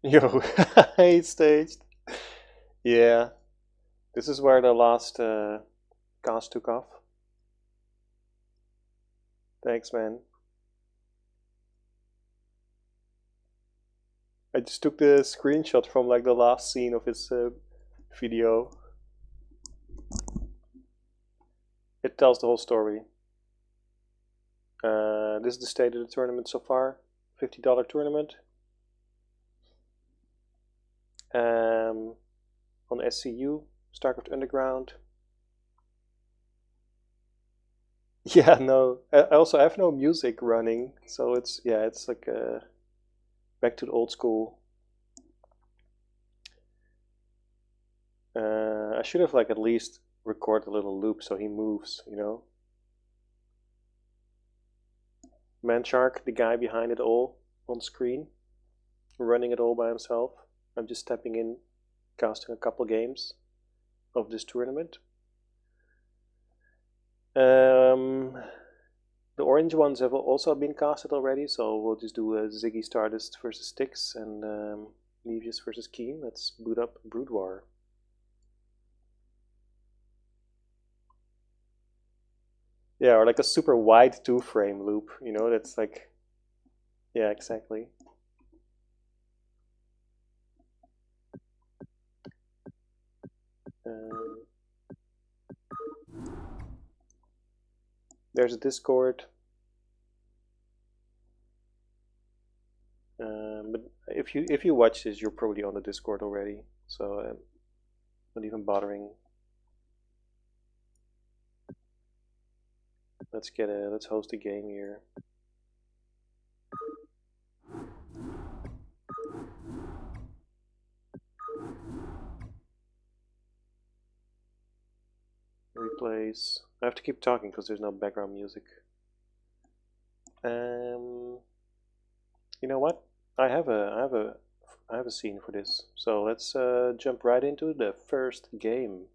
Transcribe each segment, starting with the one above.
Yo, hey, staged. Yeah, this is where the last cast took off. Thanks, man. I just took the screenshot from like the last scene of his video. It tells the whole story. This is the state of the tournament so far. $50 tournament. On SCU, Starcraft Underground. Yeah, no. I also have no music running, so it's like back to the old school. I should have like at least record a little loop so he moves, you know. Manshark, the guy behind it all, on screen, running it all by himself. I'm just stepping in, casting a couple games of this tournament. The orange ones have also been casted already, so we'll just do a Ziggy Stardust versus Styx and Mevious versus Keen. Let's boot up Broodwar. Yeah, or like a super wide 2-frame loop, you know, that's like, yeah, exactly. There's a Discord. But if you watch this, you're probably on the Discord already, so not even bothering. Let's host a game here. Replays. I have to keep talking because there's no background music. You know what? I have a scene for this. So let's jump right into the first game.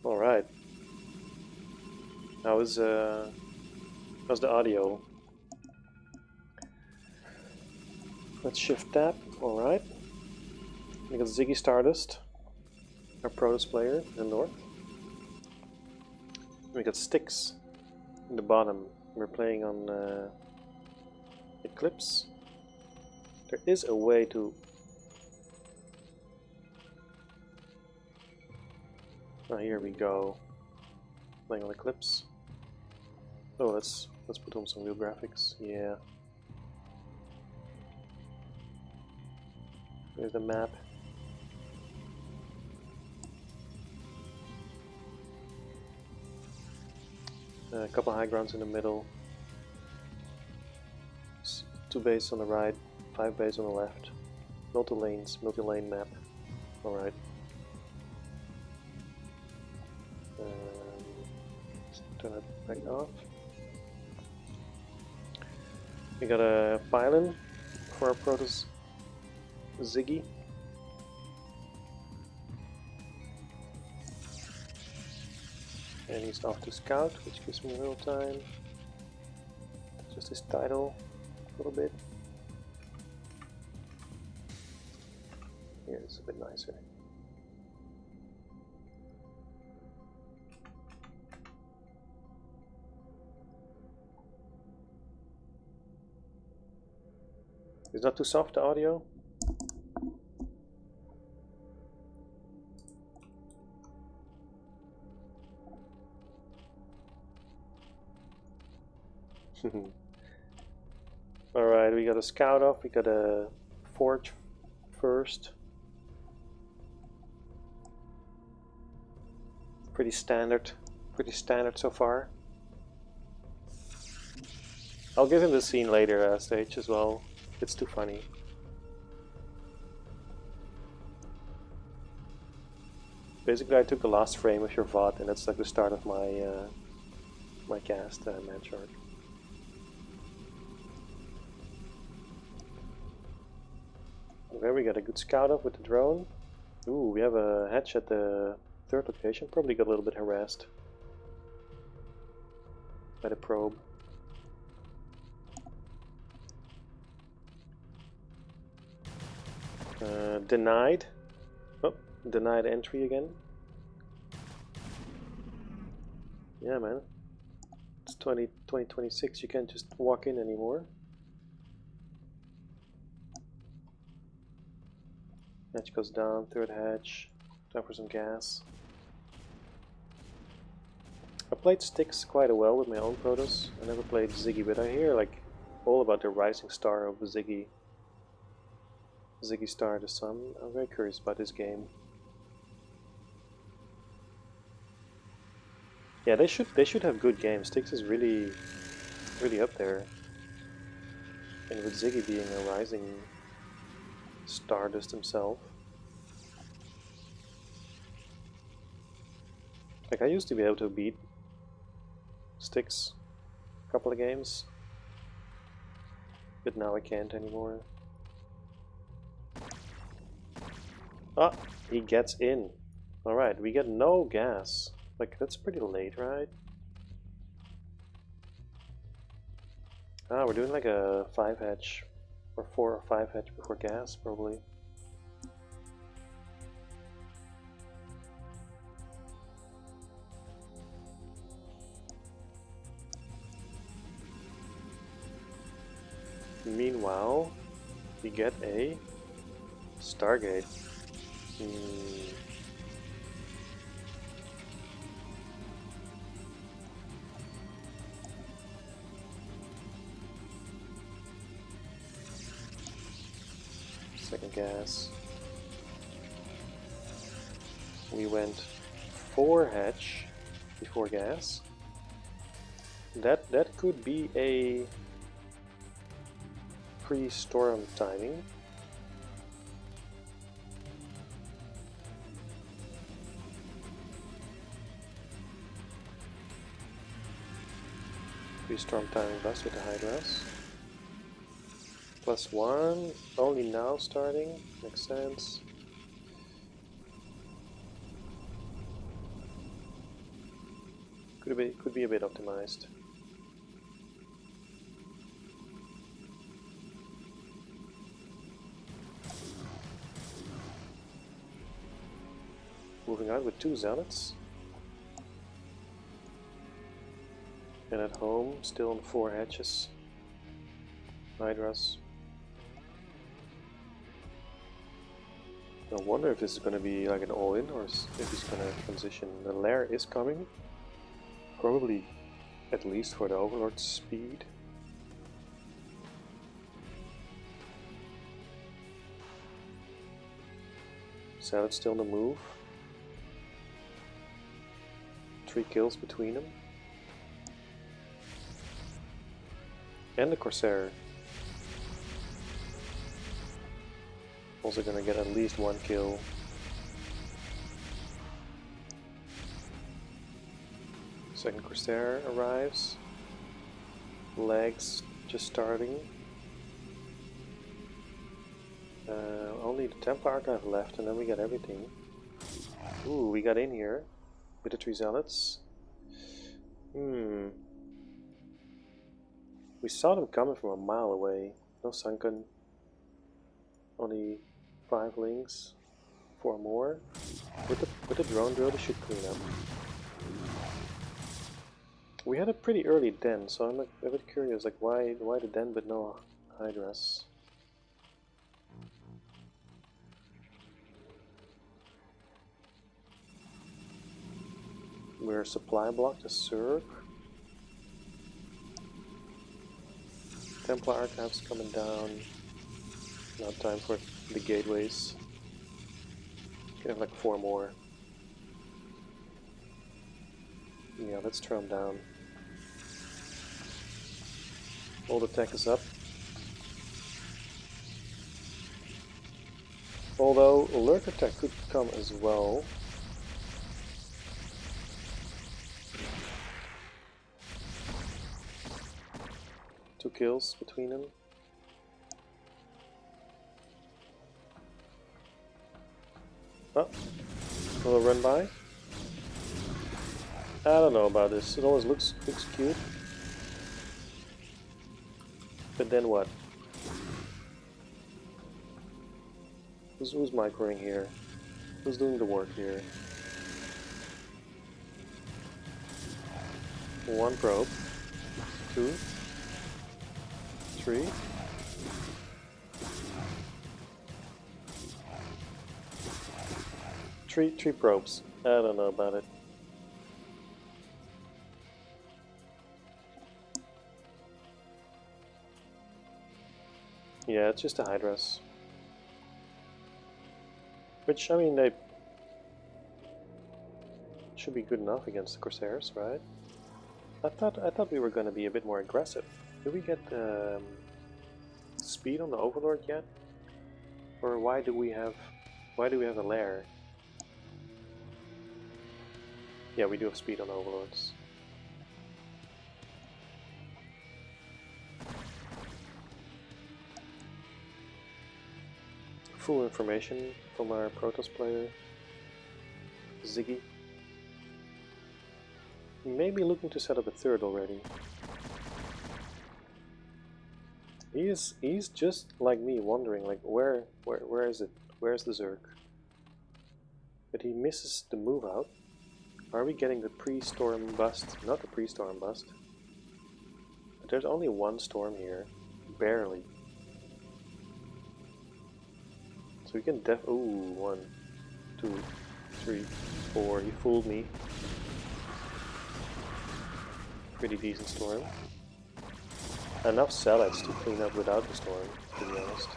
All right. How's the audio? Let's shift tab. All right. We got Ziggy Stardust, our Protoss player in the north. We got Styx in the bottom. We're playing on Eclipse. There is a way to. Oh, here we go. Playing on Eclipse. Oh, let's put on some real graphics. Yeah. Here's the map. A couple high grounds in the middle. 2 bases on the right, 5 bases on the left. Multi-lane map. Alright. Let's turn it back off. We got a pylon for our Protoss Ziggy. And he's off to scout, which gives me a little time. Just his title a little bit. Here it's a bit nicer. Is that too soft, the audio? Alright, we got a scout off, we got a forge first. Pretty standard so far. I'll give him the scene later stage as well. It's too funny. Basically, I took the last frame of your VOD, and that's like the start of my my cast, Manshark. There we got a good scout up with the drone. Ooh, we have a hatch at the third location. Probably got a little bit harassed by the probe. Denied. Oh, denied entry again. Yeah, man. It's 2026. You can't just walk in anymore. Hatch goes down, third hatch. Time for some gas. I played Styx quite well with my own Protoss. I never played Ziggy, but I hear like all about the rising star of Ziggy. Ziggy Star the Sun. I'm very curious about this game. Yeah, they should have good games. Styx is really up there. And with Ziggy being a rising stardust himself. Like I used to be able to beat Styx a couple of games. But now I can't anymore. Ah, he gets in. Alright, we get no gas. Like, that's pretty late, right? Ah, we're doing like a 5 hatch. Or 4 or 5 hatch before gas, probably. Meanwhile, we get a Stargate. Second gas. We went 4 hatch before gas. That could be a pre-storm timing. Pre-storm timing bus with the Hydras. +1, only now starting, makes sense. Could be a bit optimized. Moving on with 2 Zealots. And at home, still on 4 hatches. Hydras. I wonder if this is going to be like an all-in or if he's going to transition. The lair is coming. Probably at least for the Overlord's speed. Zealot's still on the move. 3 kills between them. And the Corsair. Also gonna get at least 1 kill. Second Corsair arrives. Legs just starting. Only the Templar Archive left and then we got everything. Ooh, we got in here with the 3 Zealots. We saw them coming from a mile away. No sunken. Only 5 links. 4 more. With the drone drill, they should clean up. We had a pretty early den, so I'm like, a bit curious, like why the den but no Hydras? We're supply blocked to Zerg. Templar Archives coming down. Now time for the gateways. Can have like 4 more. Yeah, let's throw them down. Old attack is up. Although lurk attack could come as well. Two kills between them. Oh, a little run by. I don't know about this. It always looks cute. But then what? Who's microing here? Who's doing the work here? One probe. 2. 3. Three probes. I don't know about it. Yeah, it's just a Hydras. Which, I mean, they should be good enough against the Corsairs, right? I thought we were going to be a bit more aggressive. Did we get speed on the Overlord yet? Or why do we have a lair? Yeah, we do have speed on Overlords. Full information from our Protoss player, Ziggy. Maybe looking to set up a third already. He's just like me, wondering like where is it? Where's the Zerg? But he misses the move out. Are we getting the pre-storm bust? Not the pre-storm bust. But there's only one storm here, barely. So we can ooh, 1, 2, 3, 4. He fooled me. Pretty decent storm. Enough salads to clean up without the storm, to be honest.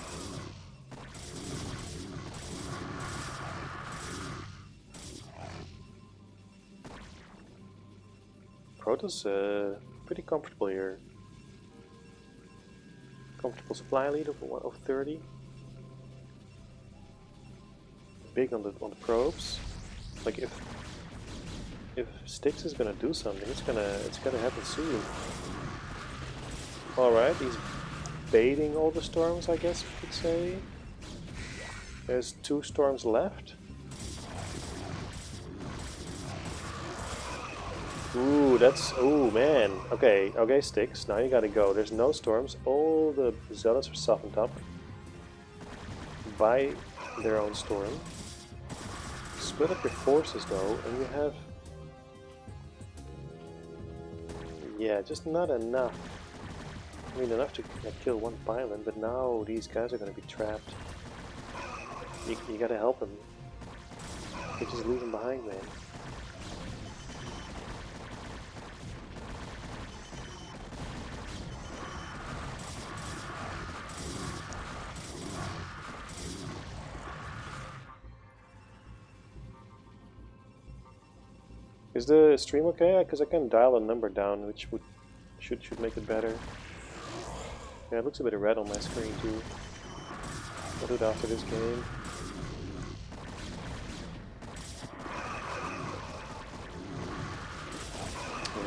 Protoss pretty comfortable here. Comfortable supply lead of 30. Big on the probes. Like if Styx is gonna do something, it's gonna happen soon. Alright, he's baiting all the storms, I guess we could say. There's 2 storms left. Ooh, ooh man. Okay, Styx, now you gotta go. There's no storms. All the zealots are softened up by their own storm. Split up your forces though, and you have... yeah, just not enough. I mean, enough to kill one pylon, but now these guys are gonna be trapped. You gotta help them. You just leave them behind, man. Is the stream okay? Because I can dial a number down, which should make it better. Yeah, it looks a bit red on my screen too. I'll do it after this game.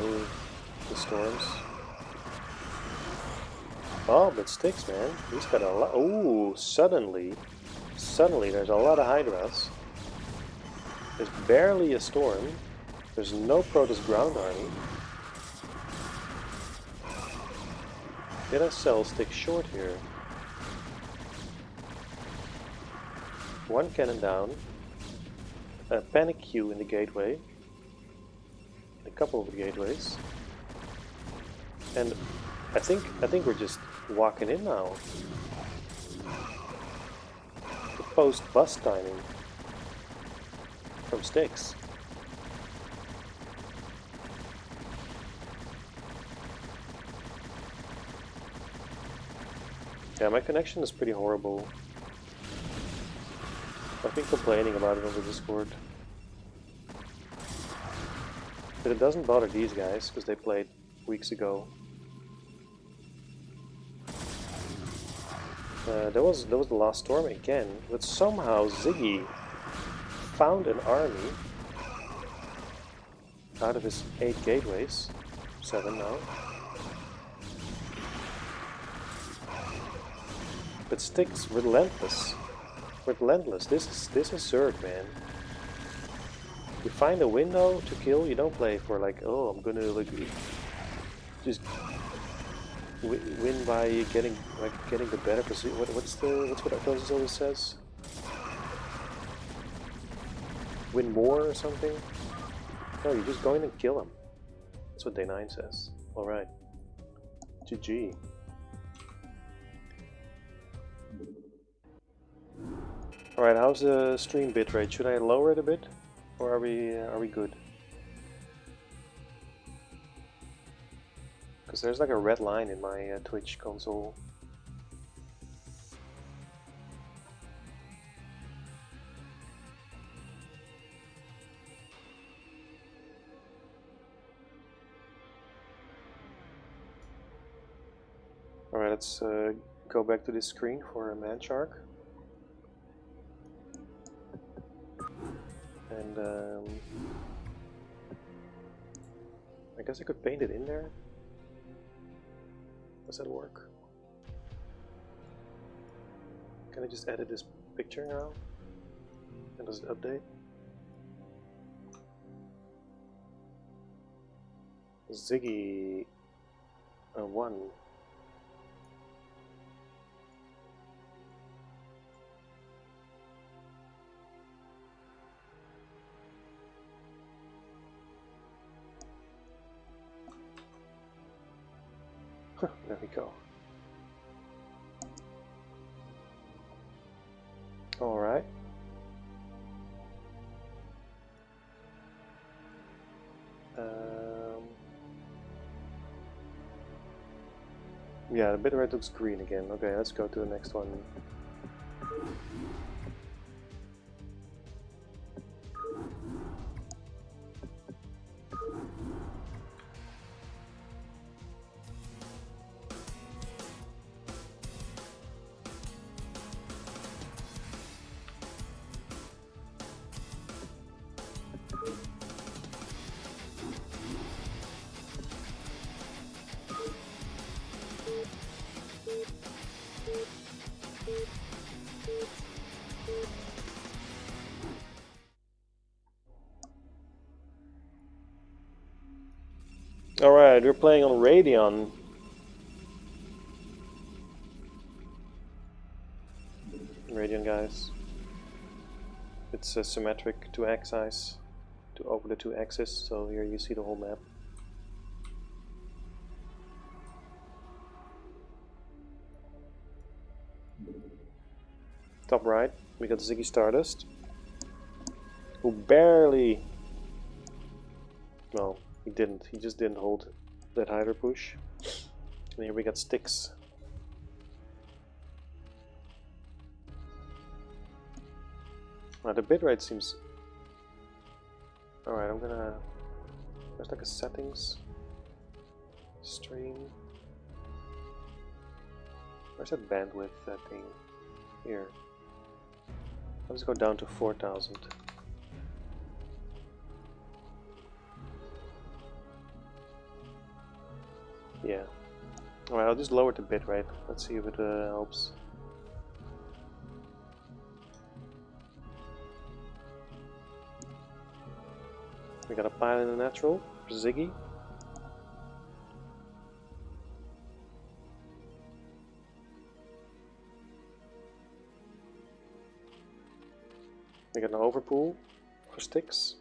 Ooh, the storms. Oh, but Styx, man. He's got a lot. Ooh, suddenly there's a lot of Hydras. There's barely a storm. There's no Protoss ground army. Did I sell Styx short here? One cannon down. A panic queue in the gateway. A couple of the gateways. And I think we're just walking in now. The post-bust timing from Styx. Yeah, my connection is pretty horrible. I've been complaining about it on the Discord. But it doesn't bother these guys, because they played weeks ago. There was the last storm again, but somehow Ziggy found an army out of his 8 gateways, 7 now. But Styx, relentless. This is Zerg, man. You find a window to kill. You don't play for like, oh, I'm gonna like just win by getting the better position. What's what Artosis always says? Win more or something? No, you just go in and kill him. That's what Day 9 says. All right. GG. All right. How's the stream bitrate? Should I lower it a bit, or are we good? Because there's like a red line in my Twitch console. Alright, let's go back to this screen for a man shark. And I guess I could paint it in there. Does that work? Can I just edit this picture now? And does it update? Ziggy 1. There we go. All right. Yeah, the bitrate looks green again. Okay, let's go to the next one. Alright, we're playing on Radeon. Radeon, guys. It's symmetric 2x size to over the 2 axes, so here you see the whole map. Top right, we got Ziggy Stardust, who barely... well, he didn't. He just didn't hold that Hydra push. And here we got Styx. Now the bitrate seems... Alright, I'm gonna... There's like a settings... stream... Where's that bandwidth, that thing? Here. Let's go down to 4000. Yeah. Alright, I'll just lower the bitrate. Let's see if it helps. We got a pile in the natural for Ziggy. We got an overpool for Styx.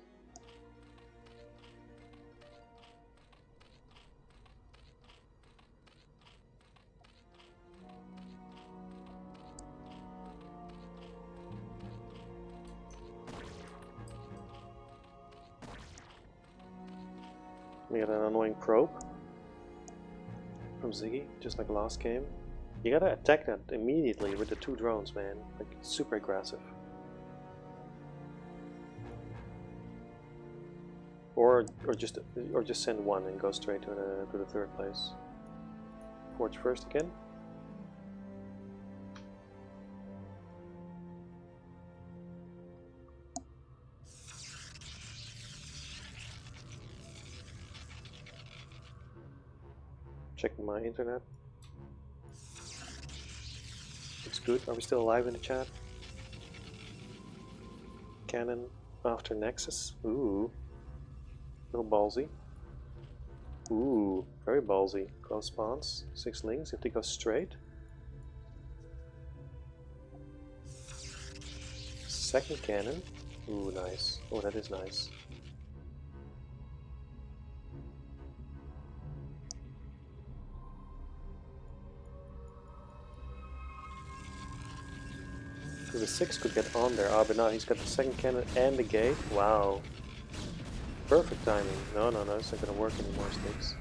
We got an annoying probe from Ziggy, just like last game. You gotta attack that immediately with the 2 drones, man. Like, super aggressive. Or just send 1 and go straight to the 3rd place. Forge first again. checking my internet. Looks good. Are we still alive in the chat? Cannon after Nexus. Ooh. A little ballsy. Ooh, very ballsy. Close spawns. 6 links if they go straight. Second cannon. Ooh, nice. Oh, that is nice. The 6 could get on there. Ah, but now he's got the second cannon and the gate. Wow. Perfect timing. No, it's not gonna work anymore, Styx.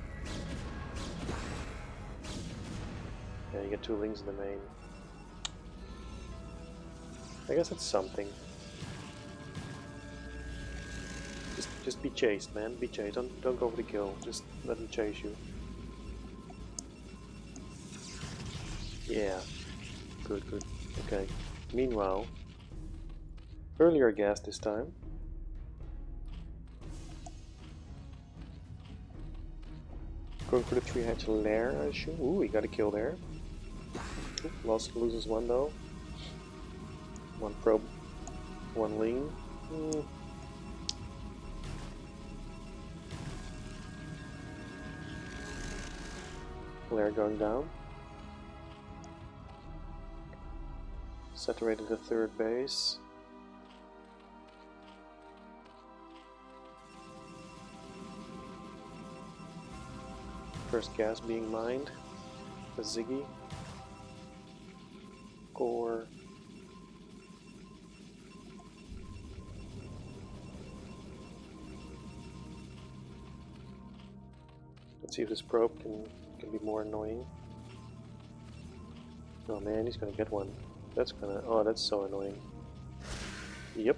Yeah, you get 2 links in the main. I guess it's something. Just be chased, man. Be chased. Don't go for the kill. Just let him chase you. Yeah. Good. Okay. Meanwhile, earlier gas this time. Going for the 3-hatch lair, I assume. Ooh, he got a kill there. Ooh, loses 1 though. 1 probe, 1 lean. Lair going down. Saturated the 3rd base. First gas being mined. A Ziggy. Core. Let's see if this probe can be more annoying. Oh man, he's gonna get one. That's so annoying. Yep.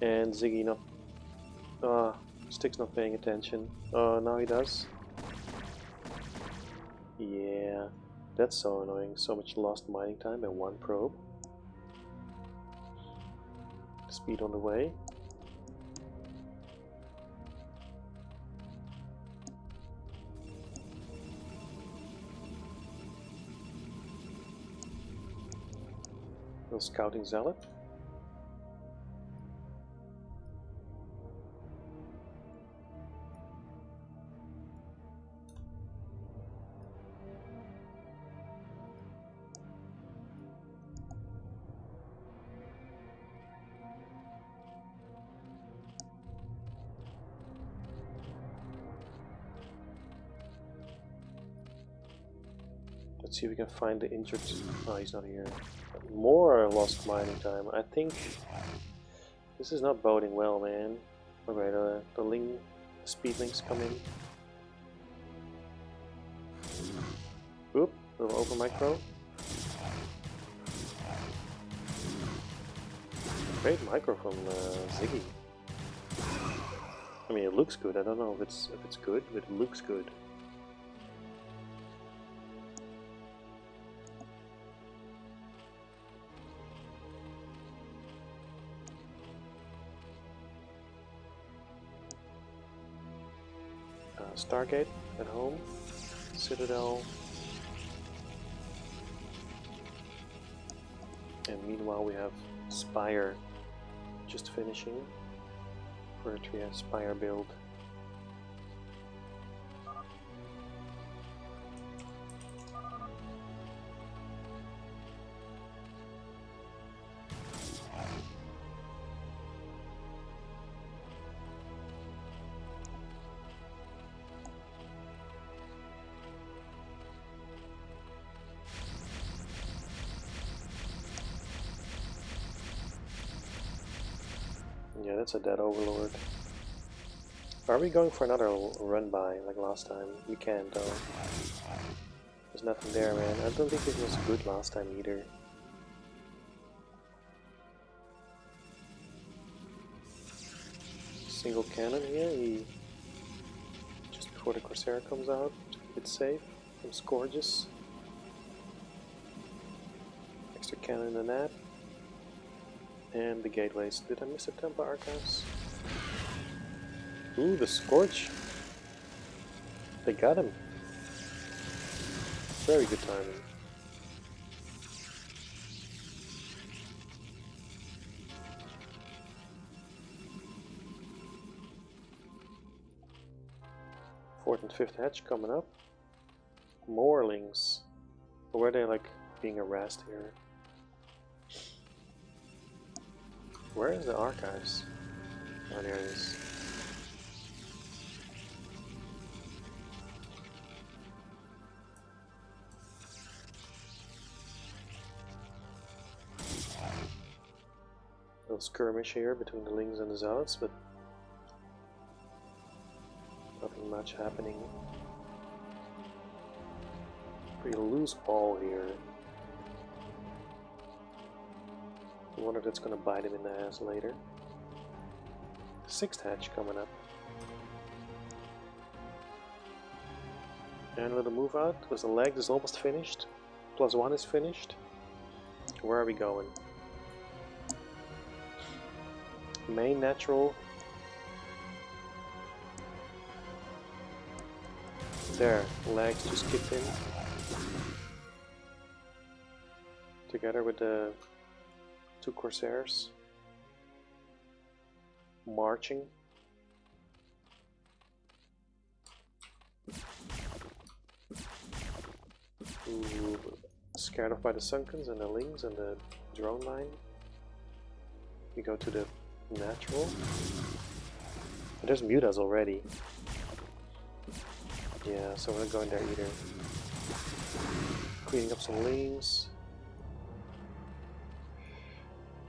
And Ziggy not... Styx not paying attention. Oh, now he does. Yeah, that's so annoying. So much lost mining time and 1 probe. Speed on the way. Little scouting zealot. Let's see if we can find the injured. Oh, he's not here. More lost mining time. I think this is not boding well, man. Okay, the speed links come in. Oop, little over micro. Great micro from Ziggy. I mean, it looks good. I don't know if it's good, but it looks good. Stargate at home, Citadel, and meanwhile we have Spire just finishing for a 3S Spire build. Yeah, that's a dead overlord. Are we going for another run by like last time? We can't though. There's nothing there, man. I don't think it was good last time either. Single cannon here, just before the Corsair comes out. It's safe from Scourges. Extra cannon in the net. And the gateways. Did I miss the Temple Archives? Ooh, the Scorch. They got him. Very good timing. Fourth and fifth hatch coming up. Moorlings. Or were they like being harassed here? Where is the archives? Oh, there it is. Little skirmish here between the Lings and the Zealots, but nothing much happening. Pretty loose ball here. I wonder if that's gonna bite him in the ass later. Sixth hatch coming up. And a little move out, because the leg is almost finished. +1 is finished. Where are we going? Main natural. There, legs just kicked in. Together with the 2 Corsairs. Marching. Ooh, scared off by the Sunkens and the Lings and the drone line. We go to the natural. But there's Mutas already. Yeah, so we're not going there either. Cleaning up some Lings.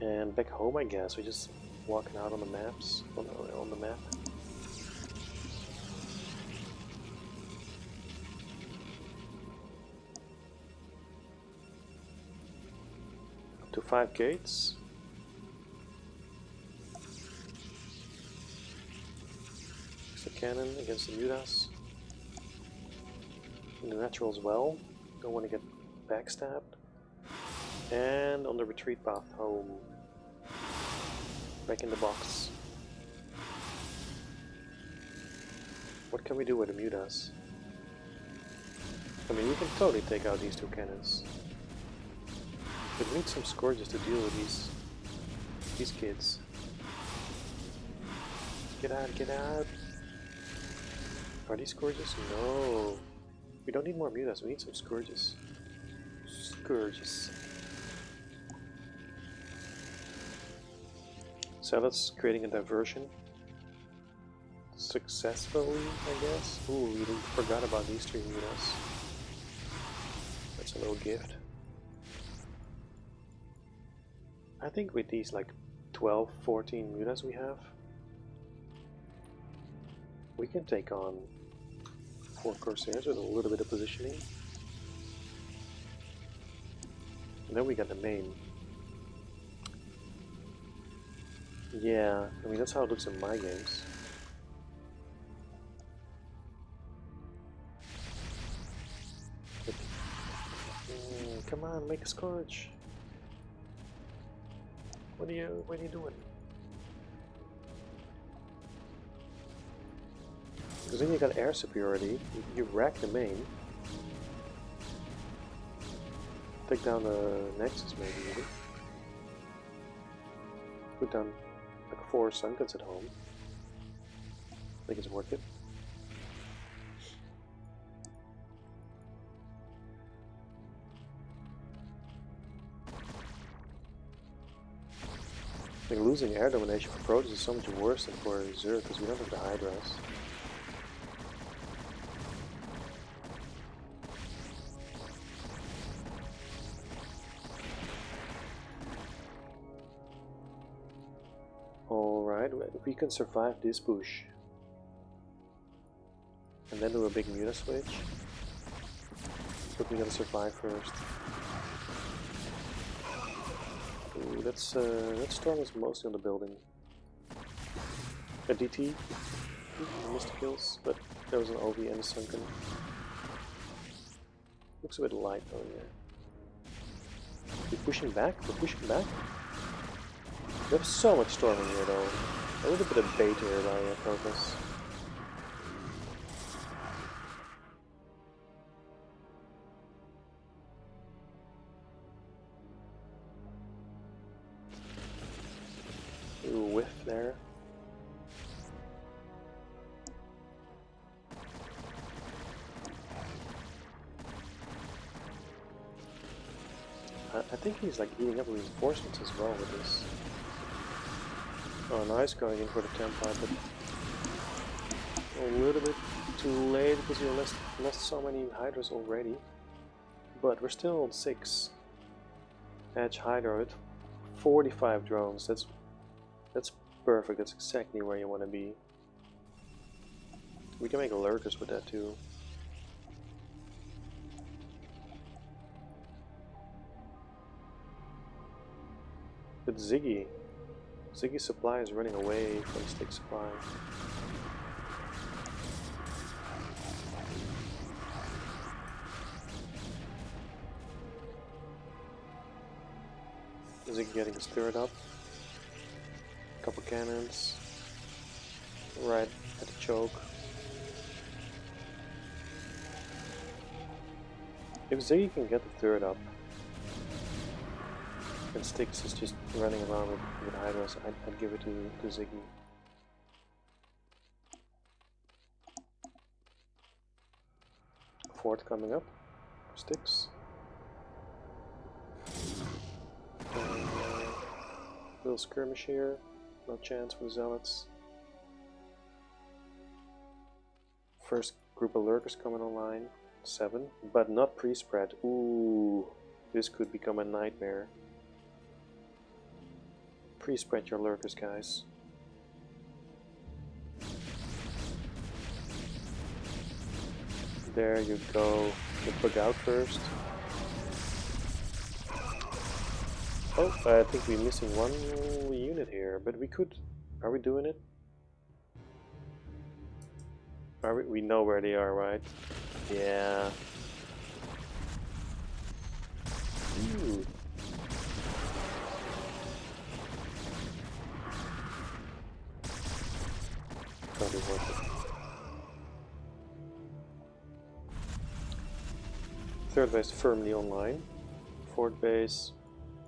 And back home, I guess. We're just walking out on the maps, on the map. Up to 5 gates. It's a cannon against the Mutas. In the natural as well. Don't want to get backstabbed. And on the retreat path home. Back in the box. What can we do with the Mutas? I mean, we can totally take out these 2 cannons. But we need some Scourges to deal with these kids. Get out, get out! Are these Scourges? No! We don't need more Mutas, we need some Scourges. Scourges. So that's creating a diversion. Successfully, I guess. Ooh, we forgot about these 3 Mutas. That's a little gift. I think with these like 12, 14 Mutas we have, we can take on 4 Corsairs with a little bit of positioning. And then we got the main. Yeah, I mean that's how it looks in my games. But, come on, make a Scourge. What are you doing? Because then you got air superiority, you rack the main. Take down the Nexus maybe. Put down like 4 Sunkens at home. I think it's worth it. Like losing air domination for Protoss is so much worse than for Zerg because we don't have the Hydras. Alright, if we can survive this push and then do a big Muta switch, but we gotta survive first. Ooh, that storm is mostly on the building. A DT, missed the kills, but there was an OV and a Sunken. Looks a bit light though, yeah. We're pushing back, we're pushing back. We have so much storming here though. A little bit of bait here by Protoss. I think he's like eating up reinforcements as well with this. Oh, nice going in for the Templar, but a little bit too late because we lost so many Hydras already. But we're still on 6 Edge Hydra with 45 drones. That's perfect. That's exactly where you want to be. We can make lurkers with that too. But Ziggy's supply is running away from Styx supply. Ziggy getting his turret up. Couple cannons. Right at the choke. If Ziggy can get the turret up, and Styx is just running around with Hydras, I'd give it to Ziggy. Fort coming up for Styx. Little skirmish here, no chance for the Zealots. First group of lurkers coming online, 7, but not pre-spread. Ooh, this could become a nightmare. Pre-spread your lurkers, guys. There you go. Get bug out first. Oh, I think we're missing one unit here, but we could... Are we doing it? Are we know where they are, right? Yeah. Ooh. Probably worth it. Third base firmly online. Fourth base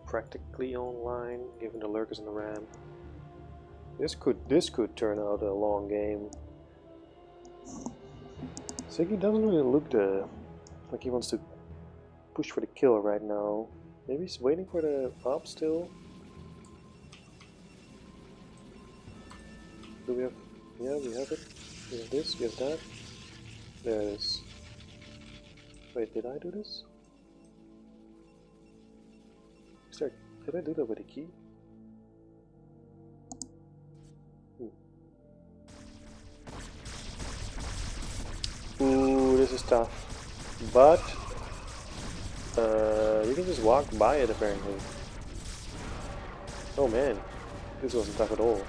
practically online, given the lurkers in the ramp. This could turn out a long game. Ziggy doesn't really look like he wants to push for the kill right now. Maybe he's waiting for the up still. Do we have? Yeah, we have it. We have this. We have that. There it is. Wait, did I do this? Did I do that with a key? Ooh, this is tough. But you can just walk by it apparently. Oh man, this wasn't tough at all.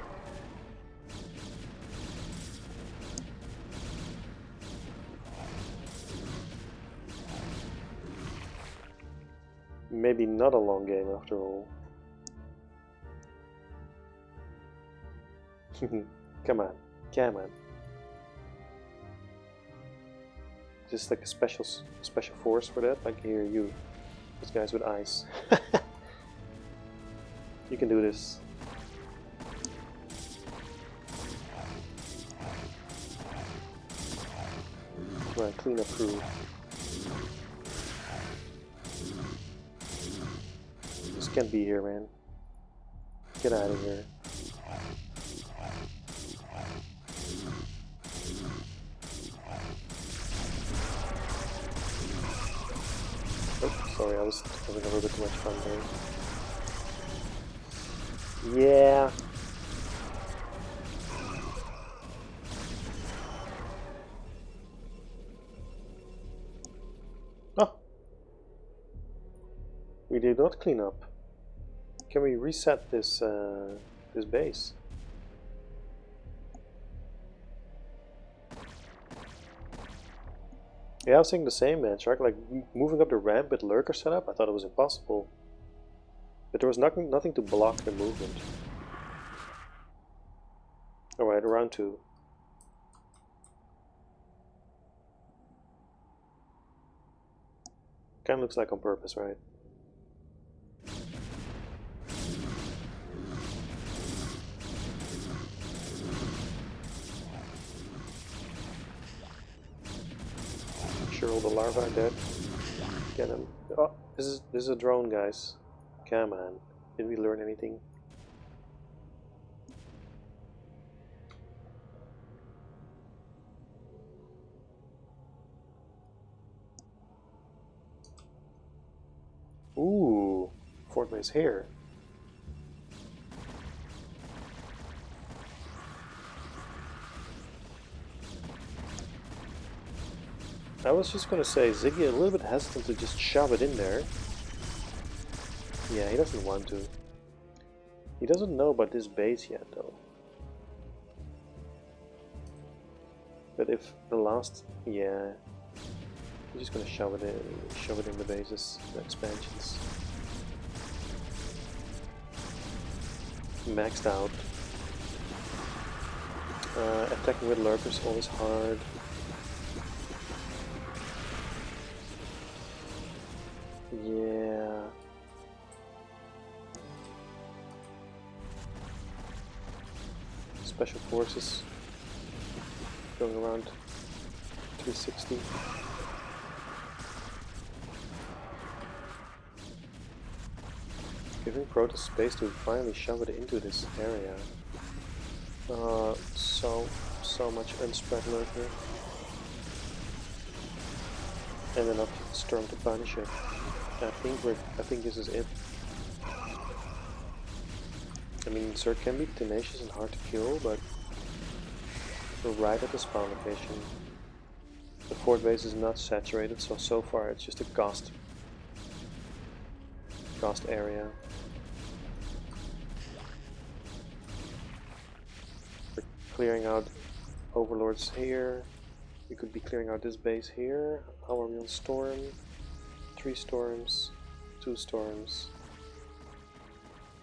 Maybe not a long game after all. Come on, come on. Just like a special force for that. Like here, you, these guys with ice. You can do this. Right, clean up crew. This can't be here, man. Get out of here. Oh, sorry, I was having a little bit too much fun there. Yeah. Oh. We did not clean up. Can we reset this this base? Yeah, I was thinking the same, man. Shark, like moving up the ramp with lurker setup, I thought it was impossible. But there was nothing to block the movement. Alright, round 2. Kinda looks like on purpose, right? Make sure all the larvae are dead. Get him. Oh, this is a drone, guys. Come on. Did we learn anything? Ooh, fort base here. I was just gonna say, Ziggy a little bit hesitant to just shove it in there. Yeah, he doesn't want to. He doesn't know about this base yet, though. But if the last, yeah, he's just gonna shove it in the bases, the expansions. Maxed out. Attacking with lurkers always hard. Yeah. Special forces going around 360. Giving Protoss space to finally shove it into this area. So much unspread lurker. And enough storm to punish it. I think this is it. I mean, Zerg can be tenacious and hard to kill, but we're right at the spawn location. The fort base is not saturated, so far it's just a cost area. We're clearing out overlords here. We could be clearing out this base here. How are we on storm? 3 storms, 2 storms.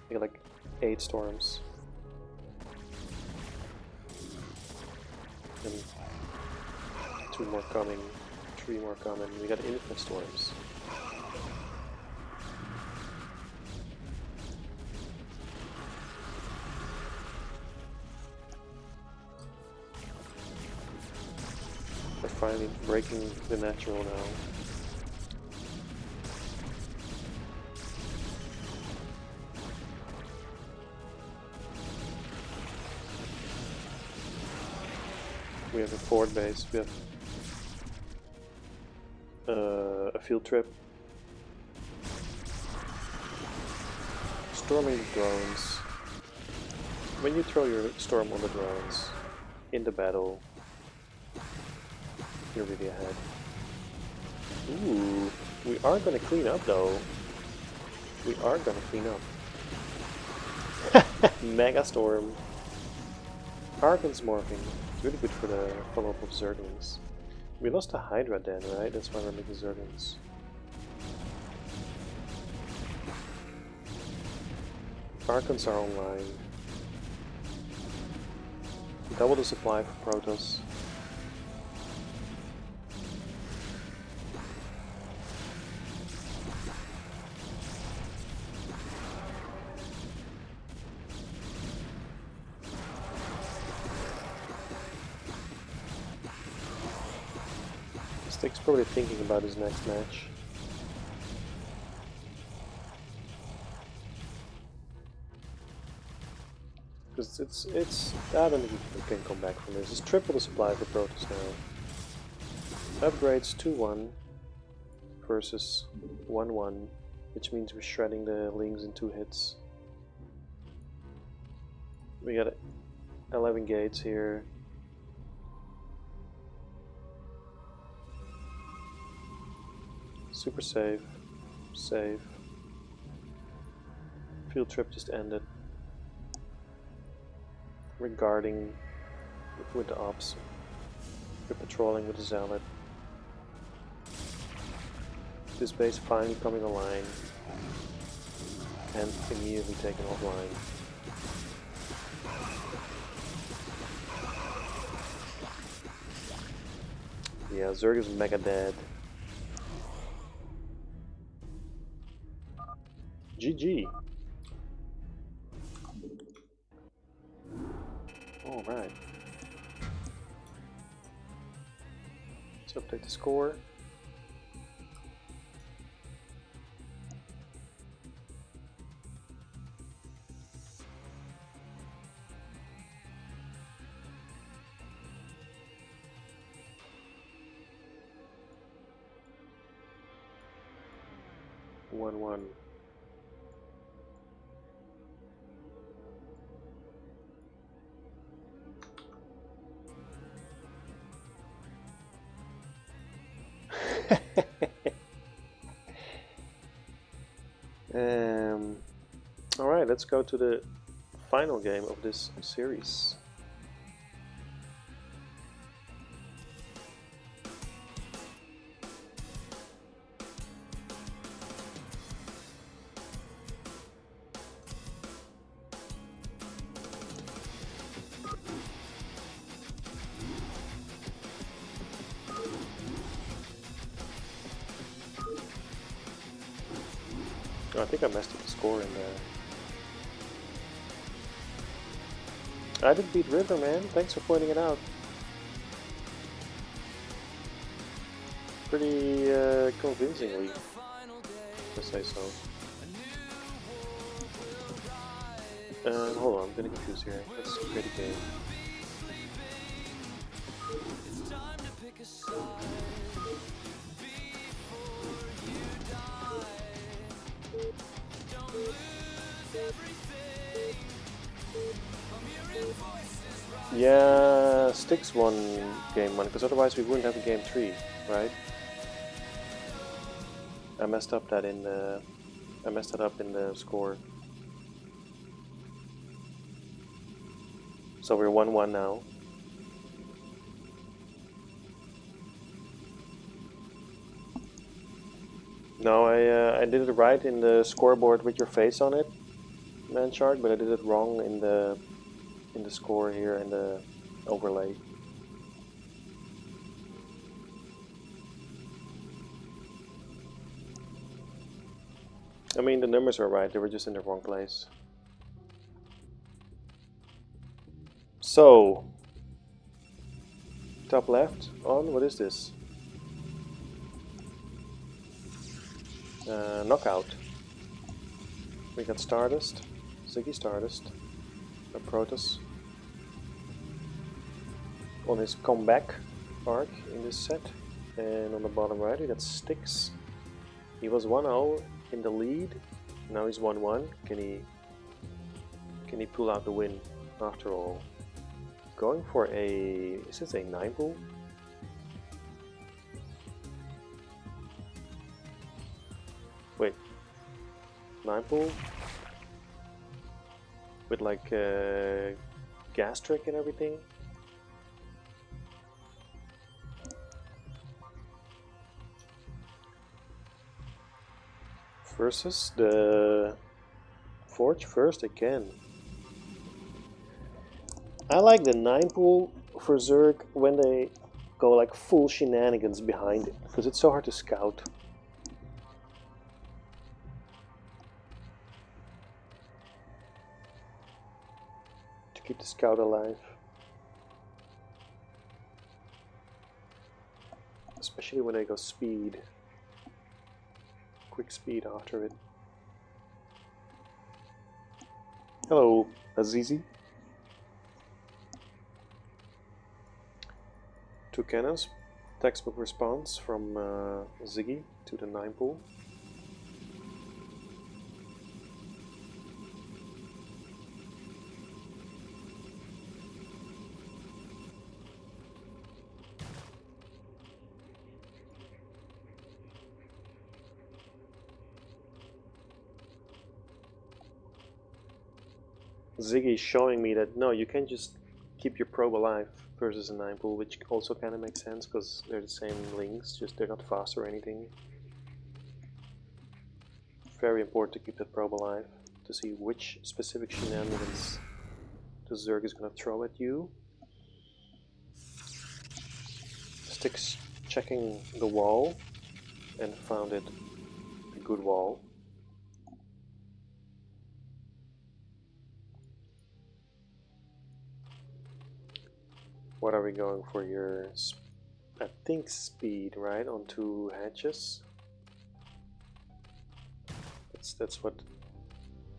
I got like 8 storms. And 2 more coming, 3 more coming. We got infinite storms. We're finally breaking the natural now. We have a fort base, we have a field trip. Storming the drones. When you throw your storm on the drones in the battle, you're really ahead. Ooh, we are gonna clean up though. We are gonna clean up. Mega storm. Archon's morphing. It's really good for the follow-up of Zerglings. We lost a Hydra then, right? That's why we're making Zerglings. Archons are online. Double the supply for Protoss. Styx probably thinking about his next match. Because it's I don't think we can come back from this. It's triple the supply for Protoss now. Upgrades 2-1 versus 1-1, which means we're shredding the Lings in 2 hits. We got 11 gates here. Super save. Save. Field trip just ended. We're guarding with the ops. We're patrolling with the zealot. This base finally coming online and immediately taken offline. Yeah, Zerg is mega dead. GG. Alright. Let's update the score. 1-1. Alright, let's go to the final game of this series. Oh, I think I messed up the score in there. I did beat River, man. Thanks for pointing it out. Pretty convincingly, to say so. Hold on, I'm getting confused here. Let's create a game. Yeah, Styx won game 1, because otherwise we wouldn't have a game 3, right? I messed up that in the... I messed it up in the score. So we're 1-1 now. No, I did it right in the scoreboard with your face on it, Manshark, but I did it wrong in the score here in the overlay. I mean, the numbers are right, they were just in the wrong place. So, top left on, what is this? Knockout. We got Stardust, Ziggy Stardust, a Protoss on his comeback arc in this set, and on the bottom right we got Styx. He was 1-0 in the lead, now he's 1-1. Can he pull out the win after all? Going for a... is this a 9 pool? Wait, 9 pool? With like gastric and everything? Versus the Forge first again. I like the 9 pool for Zerg when they go like full shenanigans behind it, because it's so hard to scout. To keep the scout alive. Especially when they go speed. Quick speed after it. Hello, Azizi. 2 cannons, textbook response from Ziggy to the 9 pool. Ziggy is showing me that no, you can't just keep your probe alive versus a 9 pool, which also kind of makes sense because they're the same links, just they're not fast or anything. Very important to keep that probe alive to see which specific shenanigans the Zerg is going to throw at you. Styx checking the wall and found it a good wall. What are we going for here? I think speed, right? On 2 hatches. That's what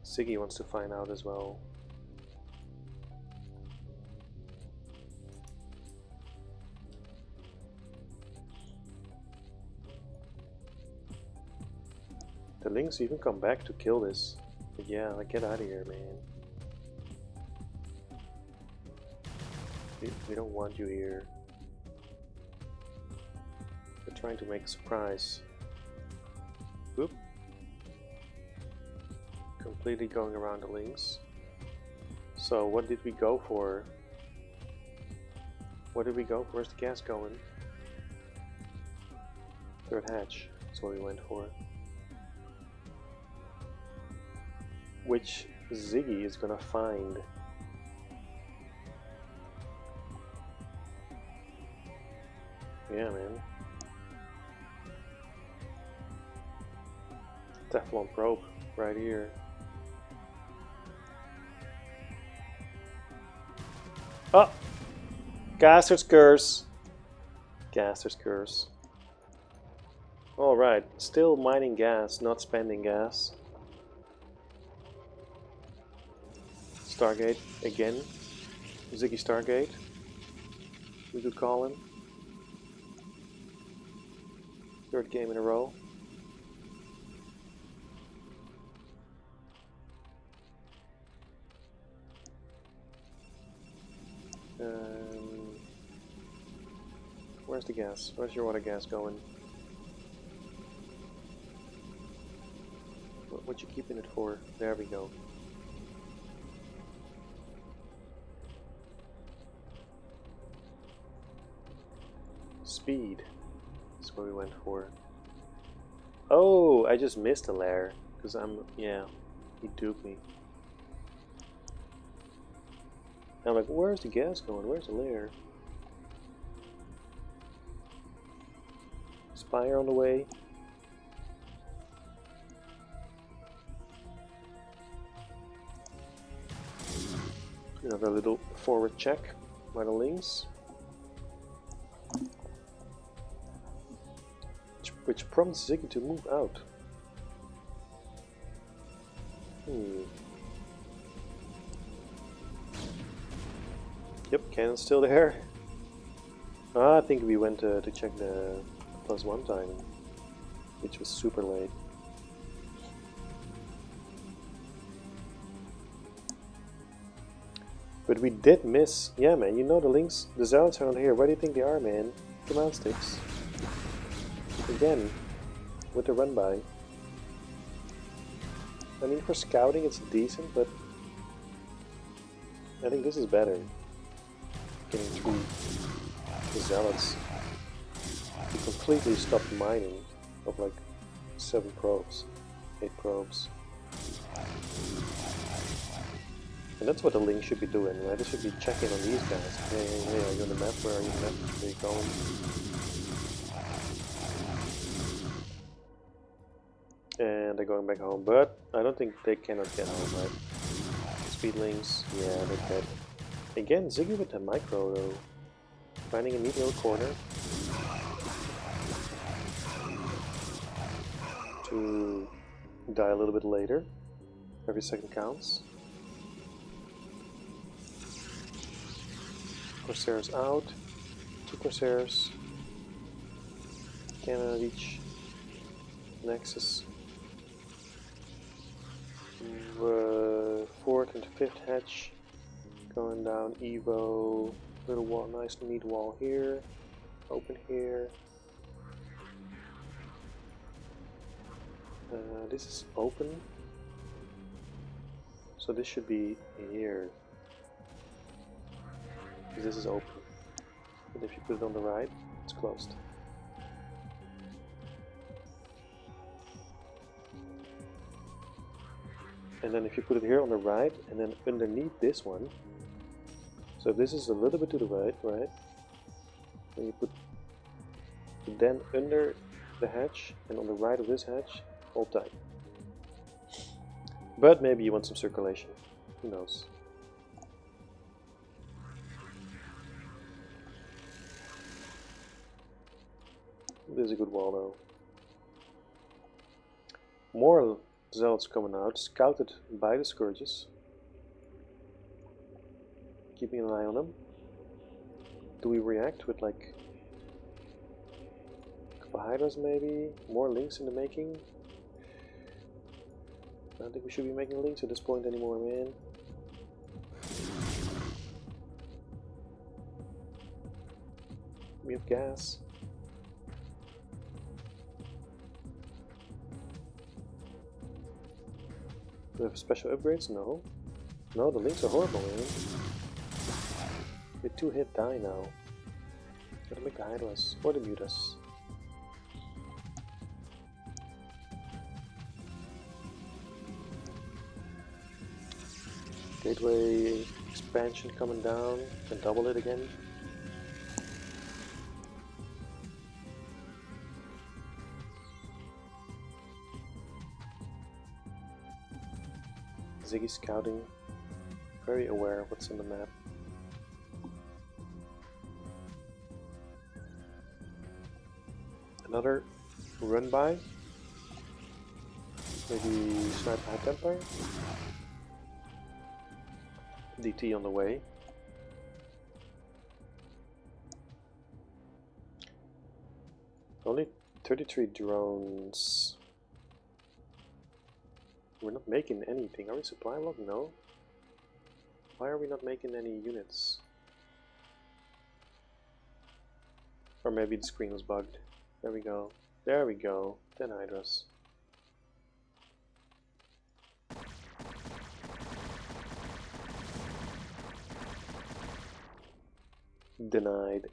Ziggy wants to find out as well. The Lynx even come back to kill this. But yeah, like get out of here, man. We don't want you here. We're trying to make a surprise. Whoop. Completely going around the Lynx. So what did we go for? What did we go for? Where's the gas going? Third hatch. That's what we went for. Which Ziggy is gonna find. Yeah, man. Teflon probe right here. Oh! Gaster's curse. Gaster's curse. Alright, still mining gas, not spending gas. Stargate again. Ziggy Stargate. We could call him. Third game in a row. Where's the gas? Where's your water gas going? What you keeping it for? There we go. Speed. That's what we went for. Oh, I just missed a lair. Because yeah, he duped me. I'm like, where's the gas going? Where's the lair? Spire on the way. Another little forward check by the Lynx. Which prompts Ziggy to move out. Yep, cannon's still there. I think we went to check the +1 timing, which was super late. But we did miss. Yeah, man, you know the Lynx, the Zealots are not here. Where do you think they are, man? Come on, Styx. Again, with the run by. I mean, for scouting it's decent, but I think this is better. Getting through the Zealots. We completely stopped mining of like 7 probes, 8 probes. And that's what the Lynx should be doing, right? They should be checking on these guys. Hey, are you on the map? Where are you on the map? Where are you going? And they're going back home, but I don't think they cannot get home, right? Speed Lynx, yeah, they're dead. Again, Ziggy with the micro though. Finding a neat little corner to die a little bit later. Every second counts. Corsairs out. 2 Corsairs. Cannon at each Nexus. 4th and 5th hatch going down. Evo, little wall, nice neat wall here, open here. This is open, so this should be here. This is open, but if you put it on the right, it's closed. And then if you put it here on the right, and then underneath this one, so this is a little bit to the right, right? Then you put then under the hatch, and on the right of this hatch, hold tight. But maybe you want some circulation, who knows? This is a good wall though. More Zealots coming out, scouted by the Scourges. Keeping an eye on them. Do we react with like a couple Hydras maybe? More Lynx in the making? don't think we should be making links at this point anymore, man. We have gas. Do we have special upgrades? No. No, the links are horrible, man. They 2-hit die now. Gotta make the Hydras or the Mutas. Gateway expansion coming down. Can double it again. Ziggy scouting, very aware of what's on the map. Another run by. Maybe snipe high temper. DT on the way. Only 33 drones. We're not making anything. Are we supply log? No. Why are we not making any units? Or maybe the screen was bugged. There we go. There we go. 10 Hydras. Denied.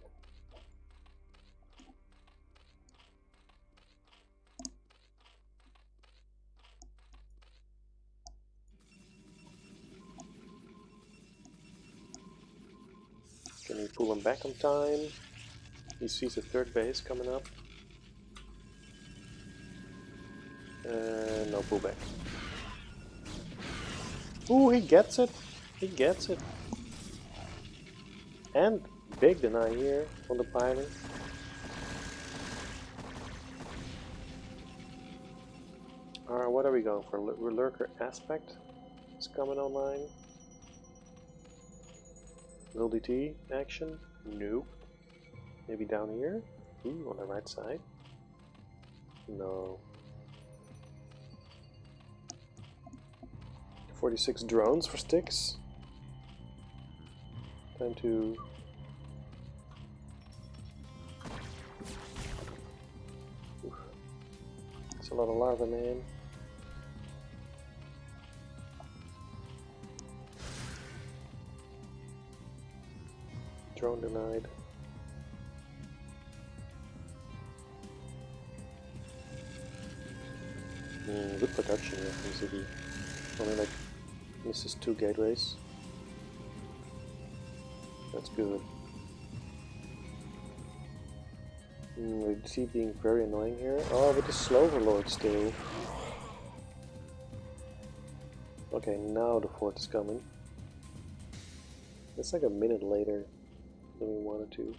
Can we pull him back on time? He sees the third base coming up. No pullback. Ooh, he gets it! He gets it! And big deny here on the pilot. What are we going for? Lurker aspect is coming online. Will DT action? Nope. Maybe down here? Ooh, on the right side? No. 46 drones for Styx. Time to... Oof. It's a lot of lava, man. Drone denied. Good production here from Ziggy. Only like misses 2 gateways. That's good. We see being very annoying here. Oh, with the slow overlord still. Okay, now the fort is coming. It's like a minute later than we wanted to.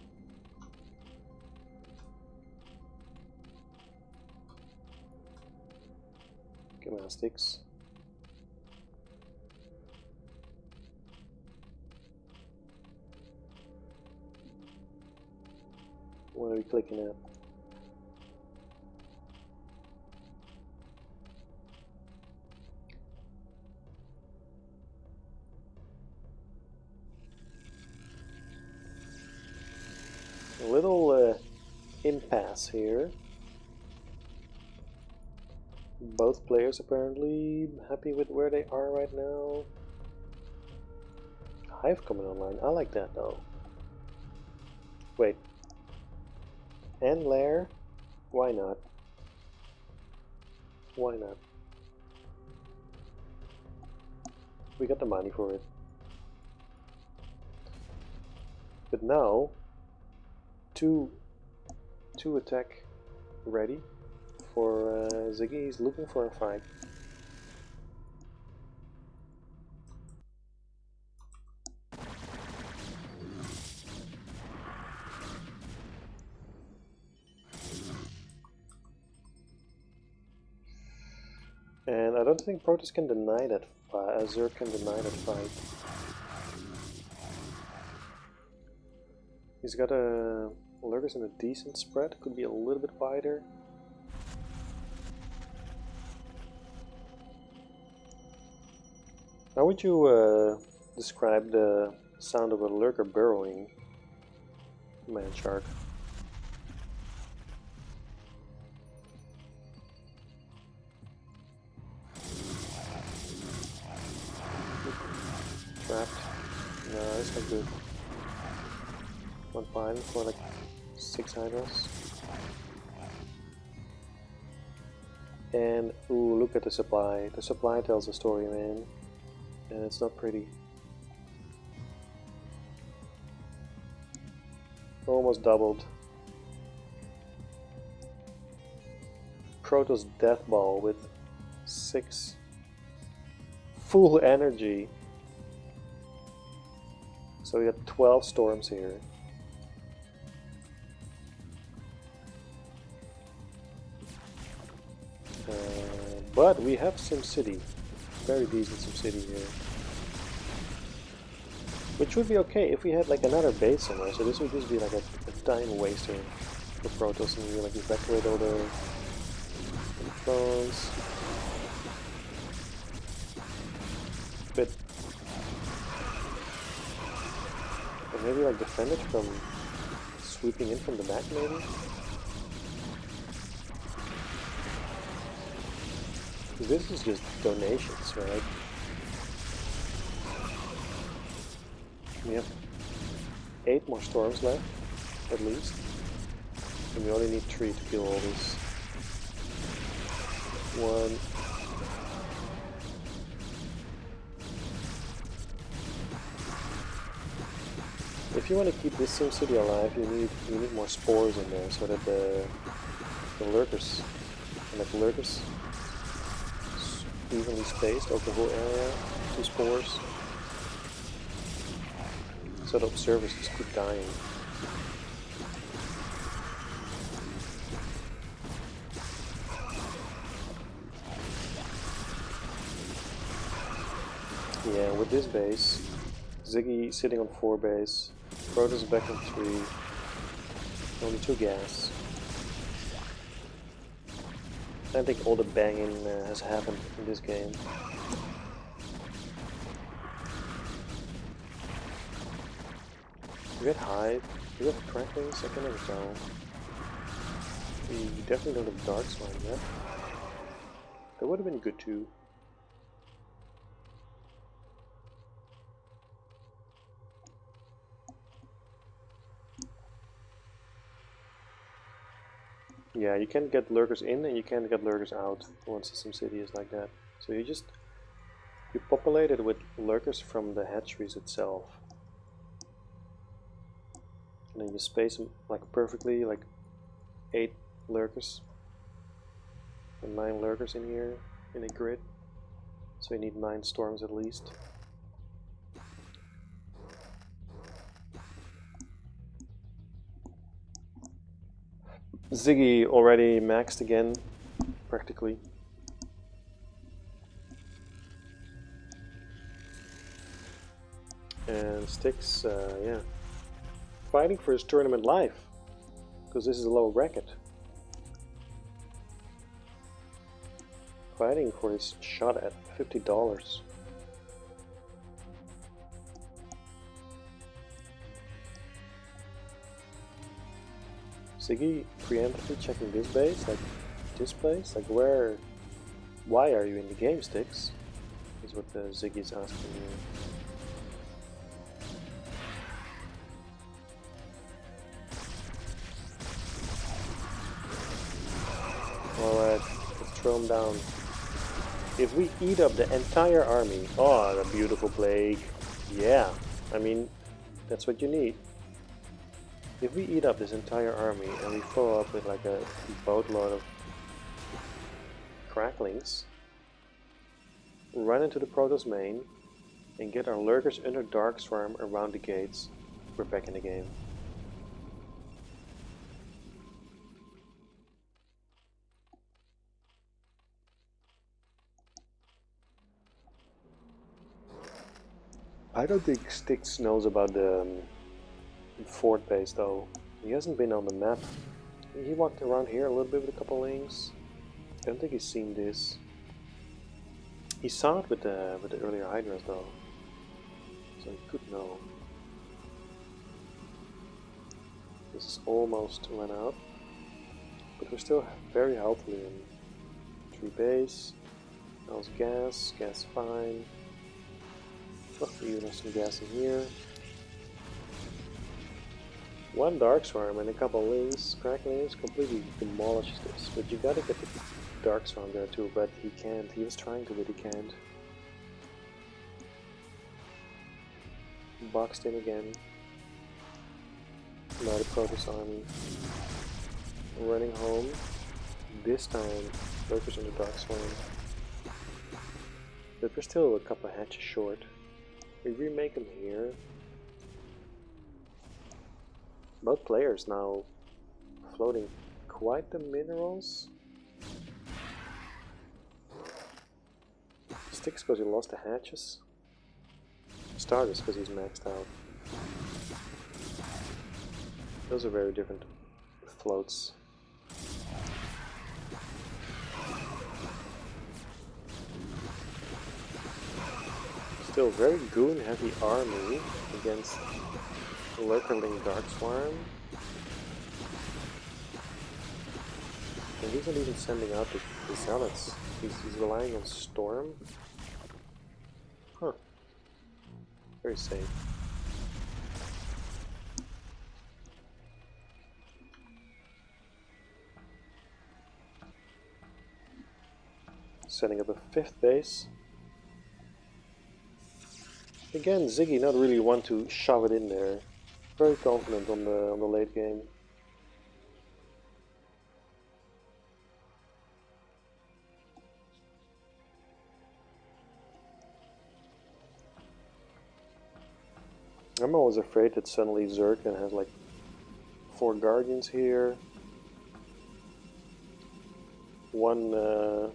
Come on, Styx. What are we clicking at? A little impasse here. Both players apparently happy with where they are right now. Hive coming online. I like that though. Wait. And Lair? Why not? Why not? We got the money for it. But now, two attack ready for Ziggy. He's looking for a fight. And I don't think Protoss can deny that fight. Zerg can deny that fight. He's got a Lurkers in a decent spread. Could be a little bit wider. How would you describe the sound of a lurker burrowing, man shark? Trapped. No, that's not good. One fine for like 6 hydras. And ooh, look at the supply. The supply tells a story, man. And it's not pretty. Almost doubled. Protoss Death Ball with 6 full energy. So we got 12 storms here. But we have SimCity. Very decent SimCity here. Which would be okay if we had like another base somewhere. So this would just be like a time waster for Protoss, and we like evacuate all the drones. But or maybe like defend it from sweeping in from the back, maybe. This is just donations, right? We have 8 more storms left, at least. And we only need 3 to kill all this. 1. If you want to keep this SimCity alive, you need more spores in there so that the lurkers, evenly spaced over the whole area, 2 spores. So the observers just keep dying. Yeah, with this base, Ziggy sitting on 4 base, Protoss back on 3, only 2 gas. I think all the banging has happened in this game. You get Hive, you have Cracklings, I can never tell. We definitely don't have Dark Slime yet. That would have been good too. Yeah, you can't get lurkers in and you can't get lurkers out once the SimCity is like that. So you populate it with lurkers from the hatcheries itself. And then you space them like perfectly, like 8 lurkers and 9 lurkers in here in a grid. So you need 9 storms at least. Ziggy already maxed again, practically. And Styx, yeah, fighting for his tournament life, because this is a low bracket. Fighting for his shot at $50. Ziggy preemptively checking this base, like this place, like why are you in the game, Styx? Is what Ziggy's asking you. Alright, let's throw him down. If we eat up the entire army, oh, the beautiful plague. Yeah, I mean, that's what you need. If we eat up this entire army and we follow up with like a boatload of cracklings, run into the Protoss main and get our lurkers under Dark Swarm around the gates, we're back in the game. I don't think Styx knows about the fort base though. He hasn't been on the map. He walked around here a little bit with a couple links. I don't think he's seen this. He saw it with the earlier Hydras though, so he could know. This is almost run out, but we're still very healthily in 3 base. That was gas, gas fine. Oh, we even have some gas in here. 1 Dark Swarm and a couple Lings, Crack Lings completely demolishes this, but you gotta get the Dark Swarm there too, but he can't. He was trying to, but he can't. Boxed in again. Now the Protoss army. Running home. This time, focus on the Dark Swarm. But we're still a couple of hatches short. We remake them here. Both players now floating quite the minerals. Styx because he lost the hatches. Stardust because he's maxed out. Those are very different floats. Still very goon heavy army against Lurkerling Dark Swarm. And he's not even sending out the zealots. He's relying on Storm. Huh. Very safe. Setting up a 5th base. Again, Ziggy not really want to shove it in there. Very confident on the late game. I'm always afraid that suddenly Zerkin has like 4 Guardians here, 1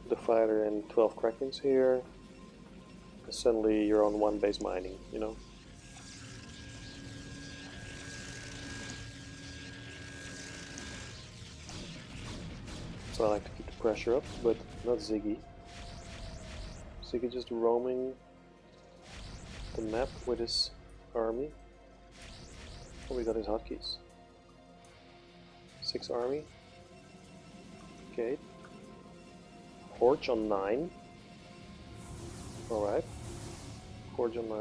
Defiler and 12 Krakens here, and suddenly you're on 1 base mining, you know? So I like to keep the pressure up, but not Ziggy. Ziggy just roaming the map with his army. Oh, we got his hotkeys. 6 army. Okay. Horge on 9. Alright. Horge on 9.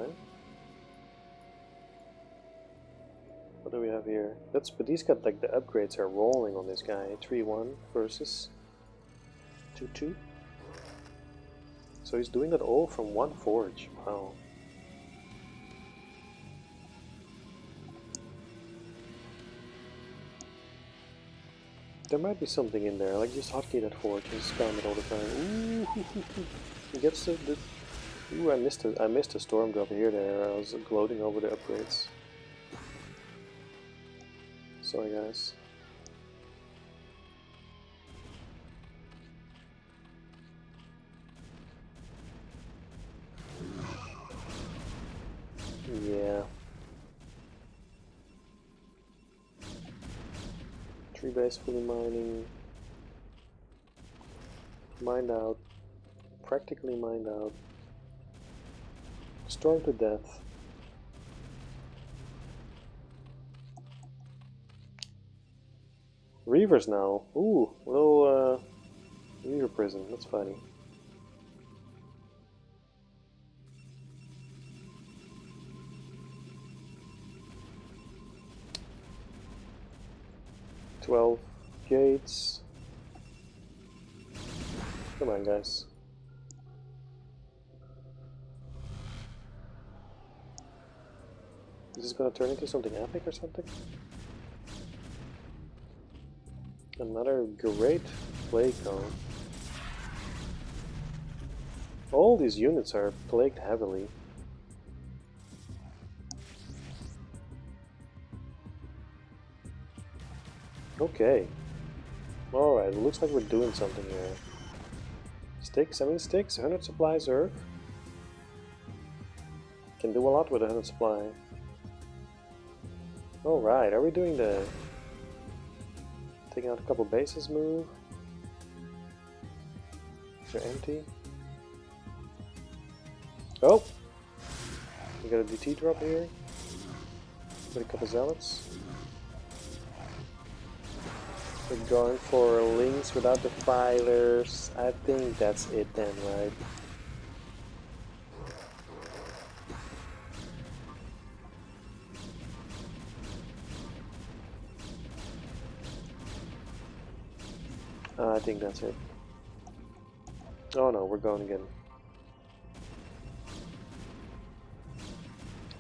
What do we have here? But he's got like the upgrades are rolling on this guy. 3-1 versus 2-2. So he's doing that all from 1 forge. Wow. There might be something in there, like just hotkey that forge and spam it all the time. Ooh, he gets the ooh, I missed a storm drop here. There, I was gloating over the upgrades. Sorry, guys. Yeah. 3 base fully mining. Mined out. Practically mined out. Storm to death. Reavers now. Ooh, little Reaver prison. That's funny. "12 gates. Come on, guys. Is this gonna turn into something epic or something? Another great plague cone. All these units are plagued heavily. Okay. Alright, it looks like we're doing something here. Styx, 100 supplies Earth. Can do a lot with 100 supply. Alright, are we doing the taking out a couple bases move? They're empty. Oh! We got a DT drop here. Got a couple zealots. We're going for links without the filers. I think that's it then, right? I think that's it. Oh no, we're going again.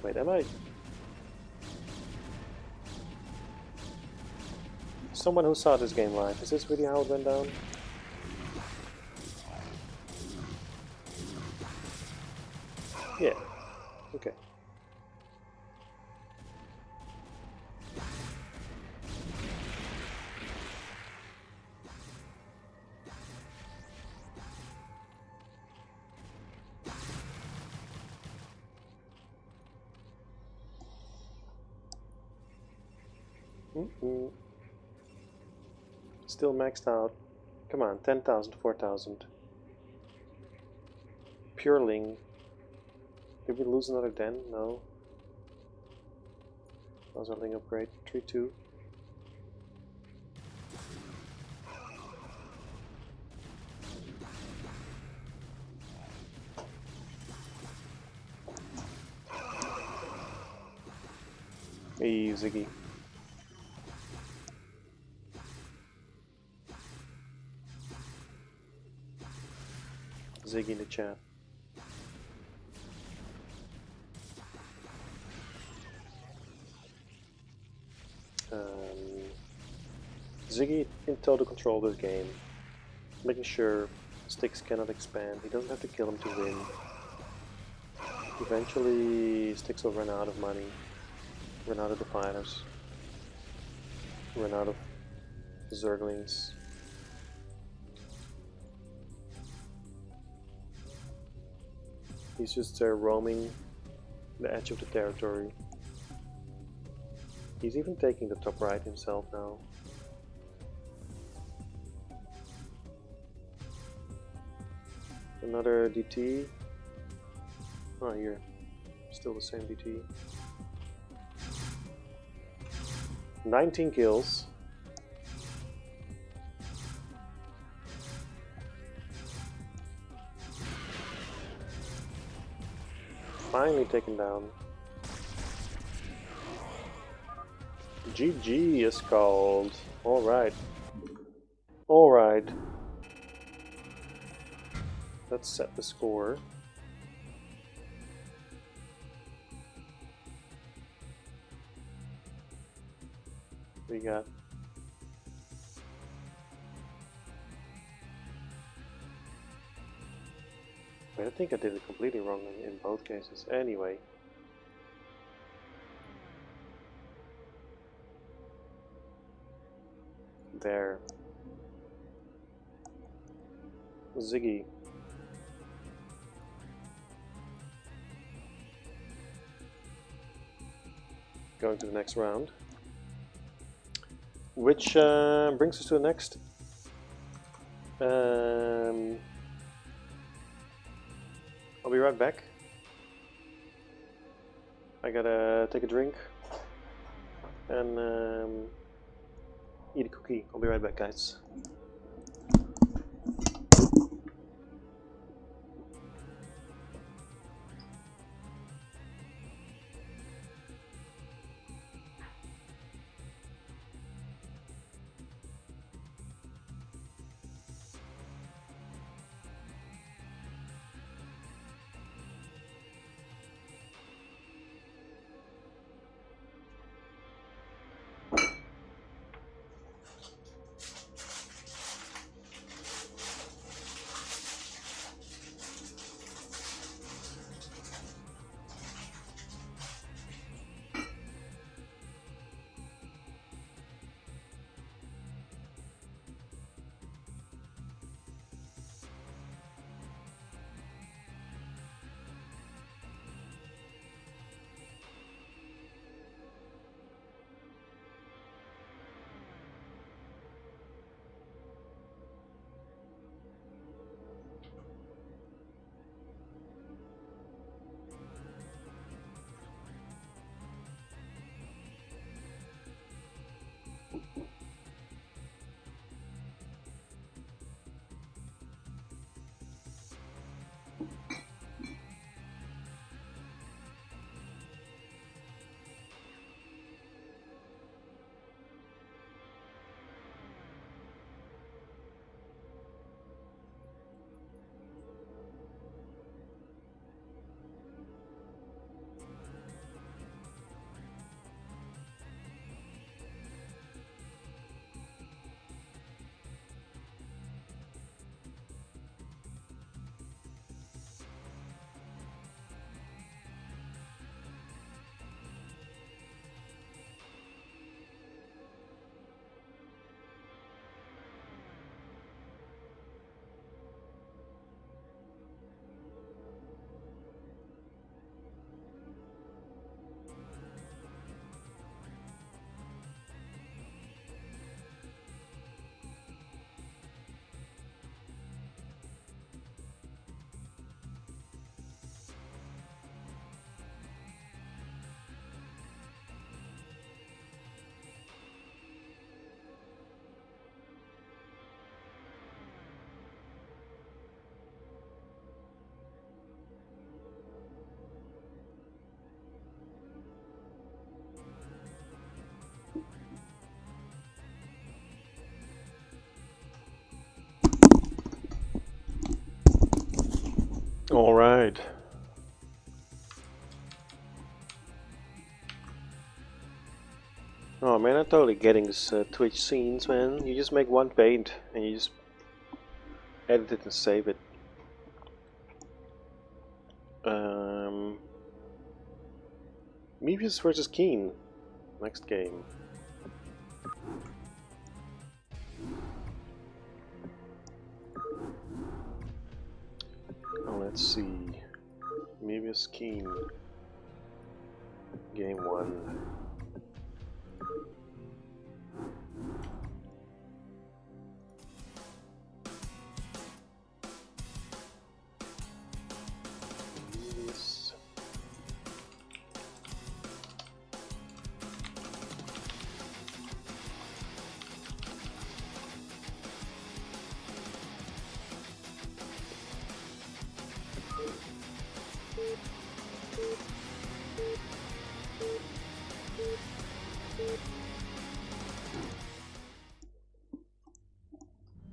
Wait, am I? Someone who saw this game live, is this really how it went down? Yeah, okay. Still maxed out. Come on, 10,000, 4,000. Pureling. Did we lose another den? No. How's our ling upgrade? 3-2. Hey, Ziggy. Ziggy in the chat. Ziggy in total control of this game, making sure Styx cannot expand. He doesn't have to kill him to win. Eventually, Styx will run out of money, run out of definers, run out of zerglings. He's just roaming the edge of the territory. He's even taking the top right himself now. Another DT. Oh, here. Still the same DT. 19 kills. Finally taken down. GG is called. Alright. Alright. Let's set the score. We got I think I did it completely wrong in both cases. Anyway. There. Ziggy. Going to the next round. Which brings us to the next. I'll be right back. I gotta take a drink and eat a cookie. I'll be right back, guys. All right. Oh man, I'm totally getting this Twitch scenes, man. You just make one paint and you just edit it and save it. Mevious versus Keen. Next game. Oh, let's see. Mevious Keen. Game 1. Mevious.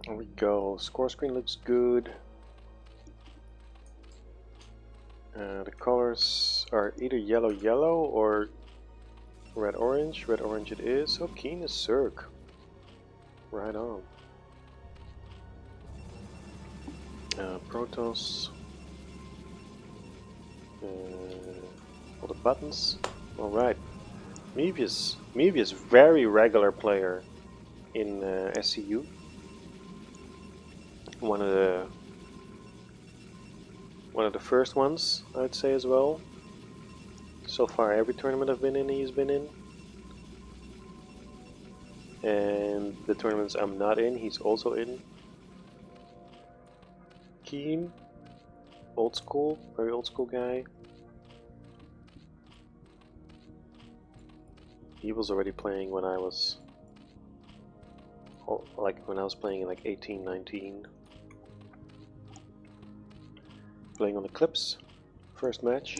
There we go. Score screen looks good. The colors are either yellow yellow or red orange. Red orange it is. So Keen is Zerg. Right on. Protoss. All the buttons. Alright. Mevious. Mevious, very regular player in SCU. One of the first ones, I'd say as well. So far, every tournament I've been in, he's been in. And the tournaments I'm not in, he's also in. Keen, old school, very old school guy. He was already playing when I was, playing in like 18, 19. Playing on Eclipse, first match.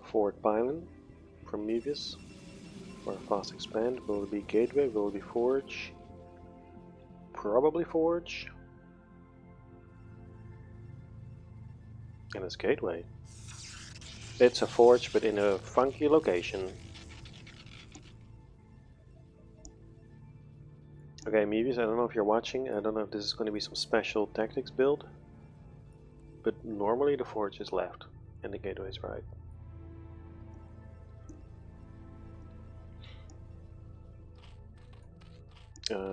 Forward pylon from Mevious for fast expand. Will it be gateway? Will it be forge? Probably forge. And it's gateway. It's a forge, but in a funky location. Okay, Mevious, I don't know if you're watching. I don't know if this is going to be some special tactics build. But normally the forge is left and the gateway is right.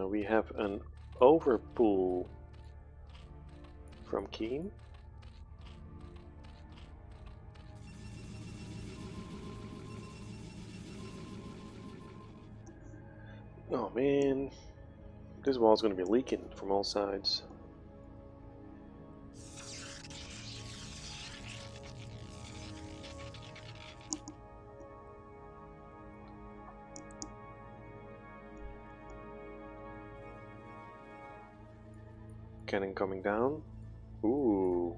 We have an overpool from Keen. Oh man, this wall's going to be leaking from all sides. Cannon coming down. Ooh.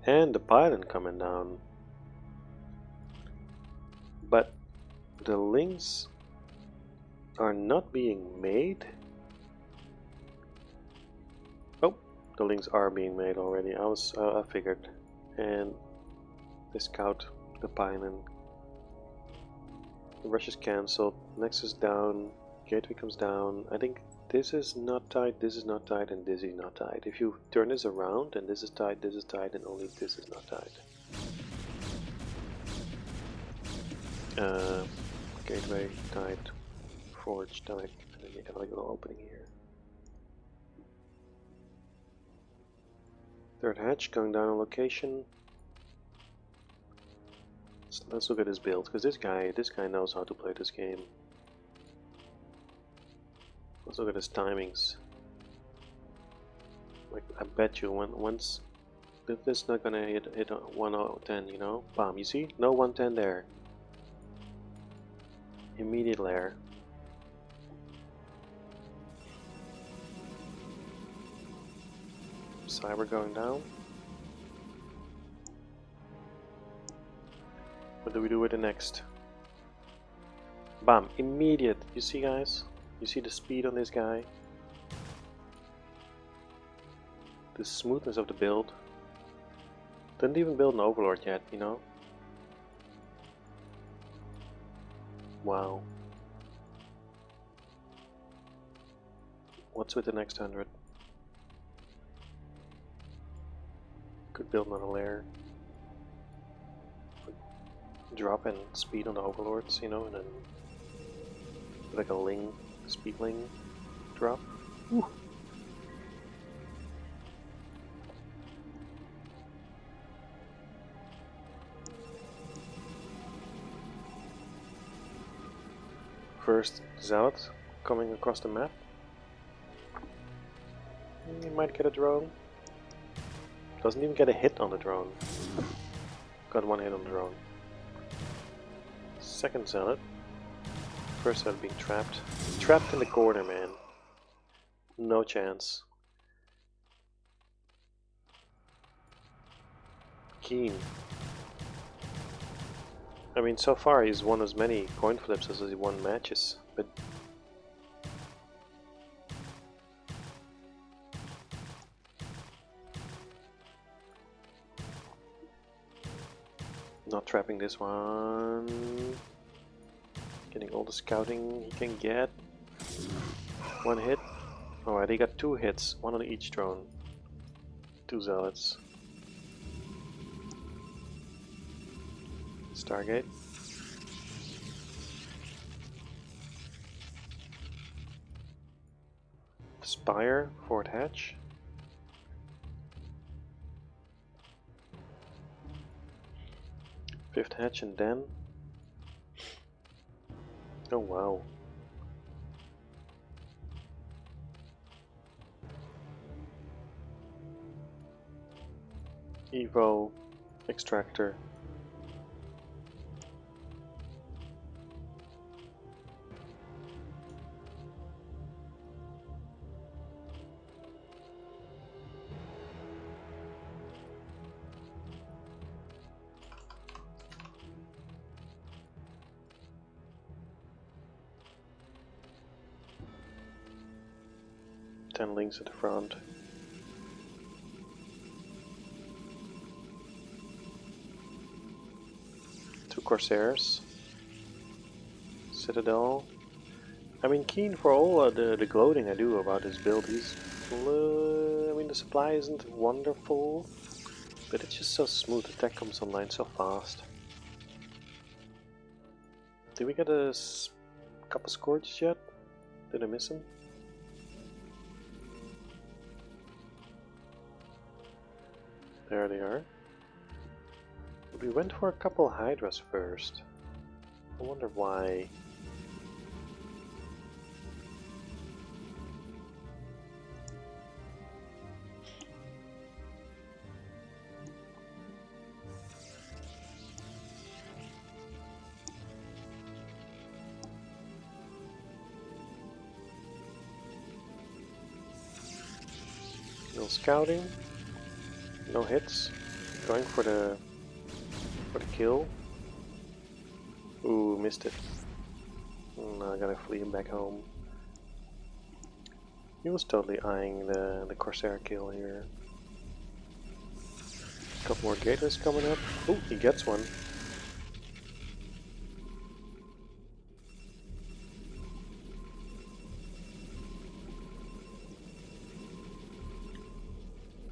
And the pylon coming down. But the links are not being made. Oh, the links are being made already. I figured. And discount the pylon. The rush is cancelled. Nexus down. Gateway comes down. I think this is not tied, this is not tied, and this is not tied. If you turn this around and this is tied, and only this is not tied. Gateway tied, forge tied, and then you have a little opening here. Third hatch going down on location. Let's look at his build, because this guy knows how to play this game. Let's look at his timings. Like, I bet you once this is not gonna hit 110, you know? Bam, you see? No 110 there. Immediate lair. Cyber going down. What do we do with the next? Bam! Immediate! You see, guys? You see the speed on this guy? The smoothness of the build. Didn't even build an overlord yet, you know? Wow. What's with the next 100? Could build another layer. Drop and speed on the overlords, you know, and then like a ling, speed ling drop. Woo. First zealot coming across the map. He might get a drone. Doesn't even get a hit on the drone. Got one hit on the drone. Second zealot. First zealot being trapped. Trapped in the corner, man. No chance. Keen. I mean, so far he's won as many coin flips as he won matches, but not trapping this one. Getting all the scouting he can get. One hit. Alright, he got 2 hits, one on each drone. 2 zealots. Stargate. Spire, Fort Hatch. Fifth hatch and den. Oh wow. Evo, extractor. Ten links at the front. Two Corsairs. Citadel. I mean, keen for all the gloating I do about this build. I mean, the supply isn't wonderful, but it's just so smooth. The tech comes online so fast. Did we get a couple scourges yet? Did I miss them? There they are. We went for a couple Hydras first. I wonder why. No scouting. No hits. Going for the kill. Ooh, missed it. Now I gotta flee him back home. He was totally eyeing the Corsair kill here. A couple more gators coming up. Ooh, he gets one.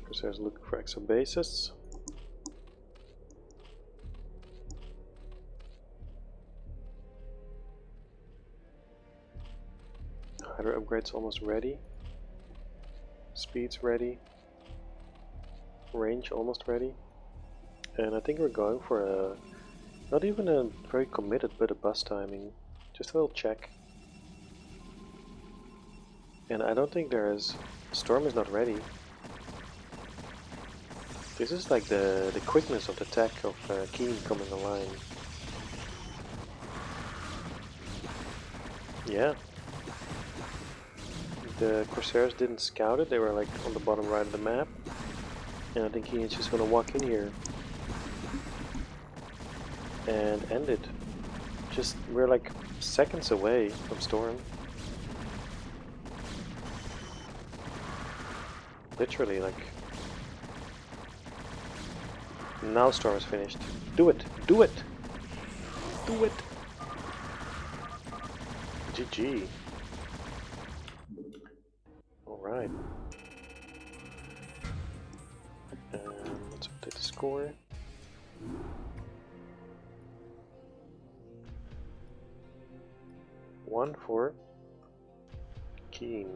Corsair's looking for extra bases. Hydra upgrade's almost ready. Speed's ready. Range almost ready. And I think we're going for a, not even a very committed bit of bus timing. Just a little check. And I don't think there is, Storm is not ready. This is like the quickness of the tech of Keen coming online. Yeah. The Corsairs didn't scout it, they were like on the bottom right of the map. And I think Keen is just gonna walk in here and end it. we're like seconds away from Storm. Literally, like. Now Storm is finished. Do it! Do it! Do it! GG. Alright. Let's update the score. One for Keen.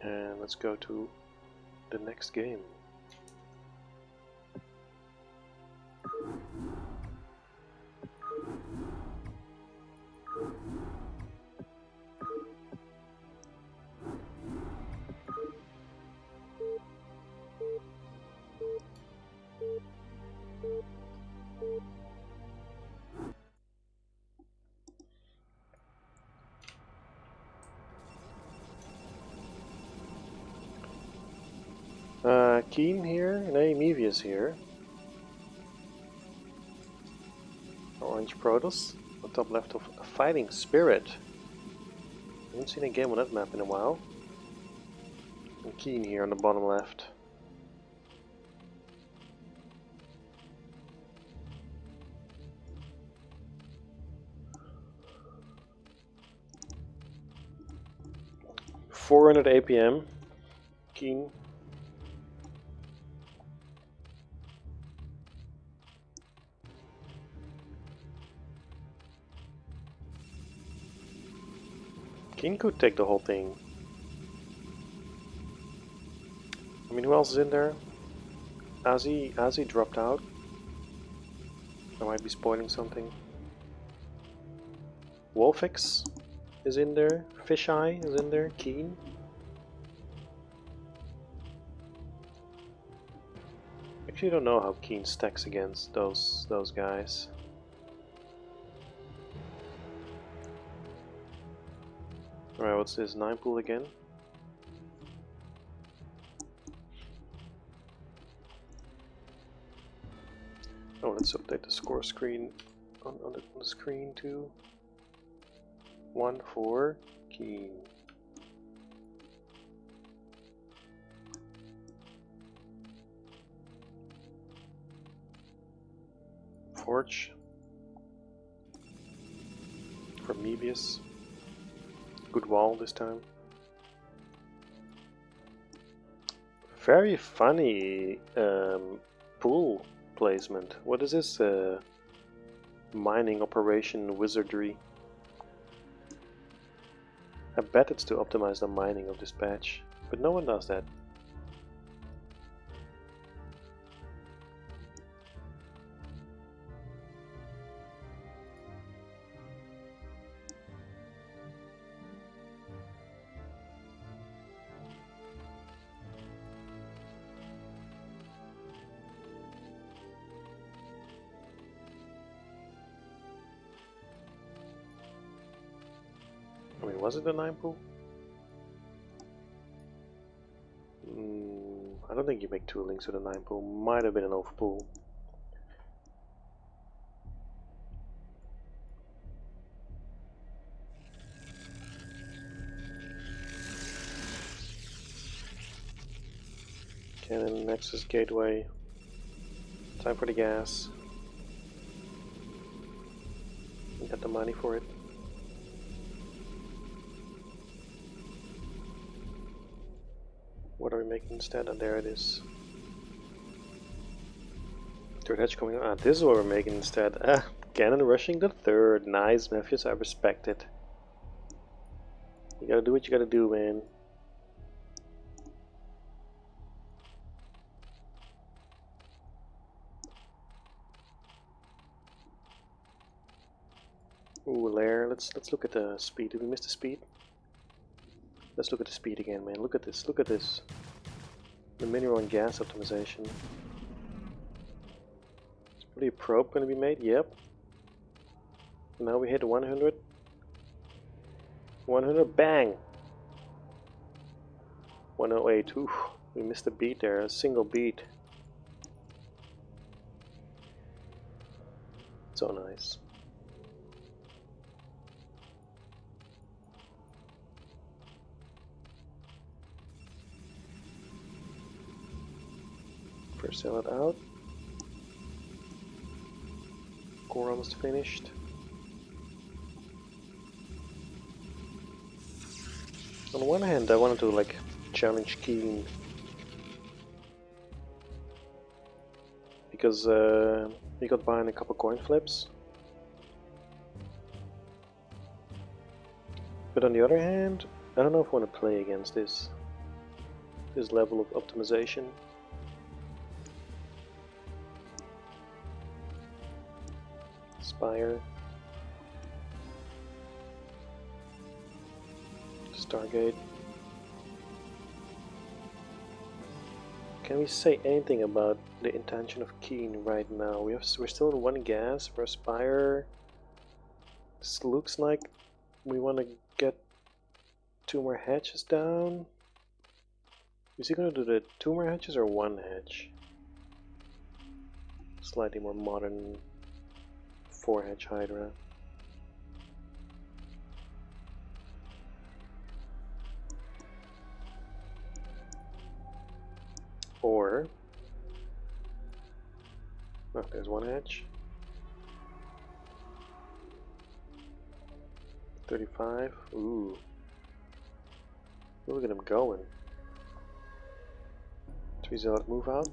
And let's go to the next game. Keen here, and Mevious here. Orange Protoss, on top left of a Fighting Spirit. I haven't seen a game on that map in a while. And Keen here on the bottom left. $400 APM, Keen. Keen could take the whole thing. I mean, who else is in there? Azzy dropped out. I might be spoiling something. Wolfix is in there. Fisheye is in there. Keen. Actually, don't know how Keen stacks against those guys. Alright, what's this? 9 pool again? Oh, let's update the score screen on the screen too. 1 for Keen. Forge for Mevious. Good wall this time. Very funny pool placement. What is this? Mining operation wizardry. I bet it's to optimize the mining of this patch, but no one does that. Was it a 9 pool? I don't think you make 2 links with a 9 pool. Might have been an over pool. Cannon, Nexus, Gateway. Time for the gas. We got the money for it. What are we making instead? And there it is. Third hedge coming out. This is what we're making instead. Cannon rushing the third. Nice, Mevious. I respect it. You gotta do what you gotta do, man. Ooh, lair. Let's look at the speed. Did we miss the speed? Let's look at the speed again, man. Look at this. Look at this. The mineral and gas optimization. Is probably a probe going to be made? Yep. Now we hit 100. 100, bang! 108, ooh, we missed a beat there, a single beat. So nice. First sell it out. Core almost finished. On one hand, I wanted to like challenge Keen because he got behind a couple coin flips. But on the other hand, I don't know if I want to play against this level of optimization. Spire. Stargate. Can we say anything about the intention of Keen right now? We're still in one gas for Spire. This looks like we want to get 2 more hatches down. Is he going to do the 2 more hatches or 1 hatch? Slightly more modern 4 hatch Hydra. Or, oh, there's 1 hatch. 35. Ooh. Look at him going. 3 zealot move out.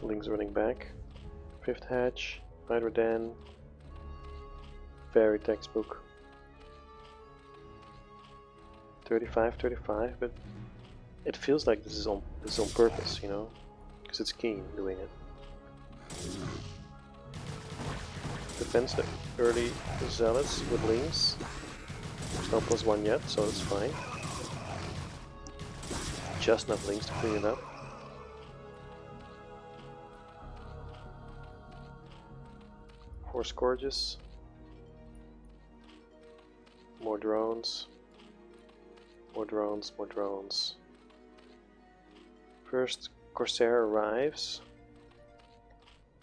Link's running back. 5th hatch. Hydra Den. Very textbook. 35, 35, but it feels like this is on purpose, you know, because it's Keen doing it. Defends the early zealots with links. There's no +1 yet, so it's fine. Just enough links to clean it up. Four Scourges. More drones. More drones, more drones. First Corsair arrives.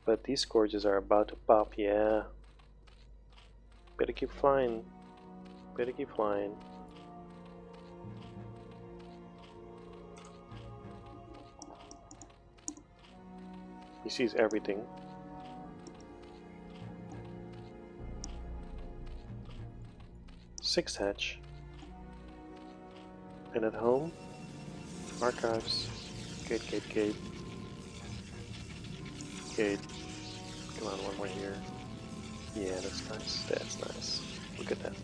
But these Scourges are about to pop, yeah. Better keep flying. Better keep flying. He sees everything. Sixth hatch. And at home, archives, gate, gate, gate, gate. Come on, one more here. Yeah, that's nice. That's nice. Look at that.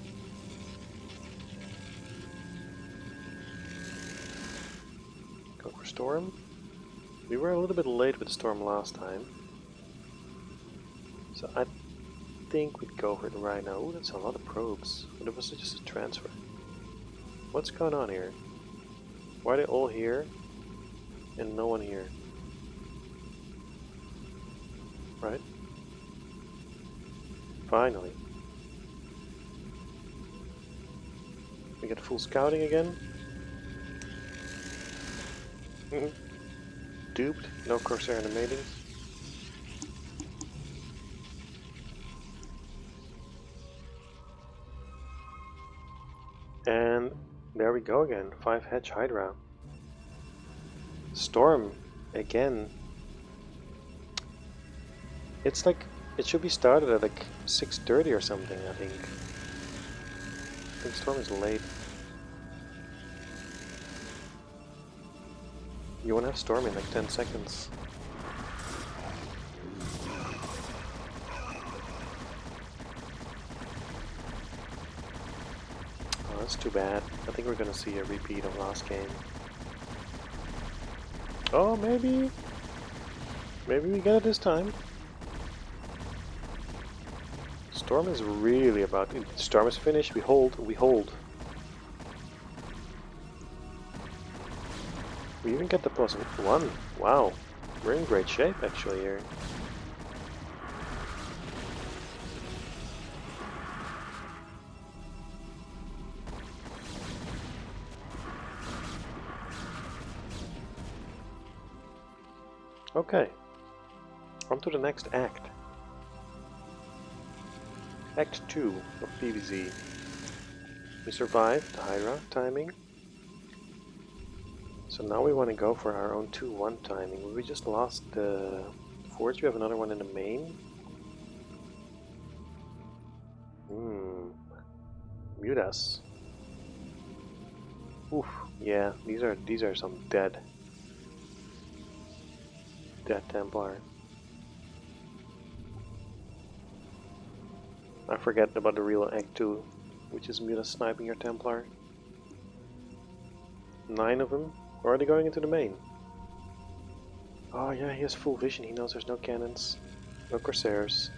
Go for storm. We were a little bit late with the storm last time, so I think we'd go for it right now. Ooh, that's a lot of probes. But it was just a transfer. What's going on here? Why are they all here and no one here? Right? Finally. We get full scouting again. Duped. No Corsair animating. And there we go again. 5 hatch Hydra. Storm again. It's like it should be started at like 6:30 or something, I think. I think Storm is late. You wanna have Storm in like 10 seconds. Oh, that's too bad. I think we're gonna see a repeat of last game. Oh, maybe. Maybe we get it this time. Storm is really about... Storm is finished, we hold, we hold. We even get the +1. Wow, we're in great shape actually here. Okay, on to the next act. Act 2 of PvZ. We survived the Hydra timing. So now we want to go for our own 2-1 timing. We just lost the Forge, we have another one in the main. Mute us. Oof, yeah, these are some dead Templar. I forget about the real Act 2, which is Muta sniping your Templar. 9 of them. Or are they going into the main? Oh yeah, he has full vision, he knows there's no cannons, no Corsairs.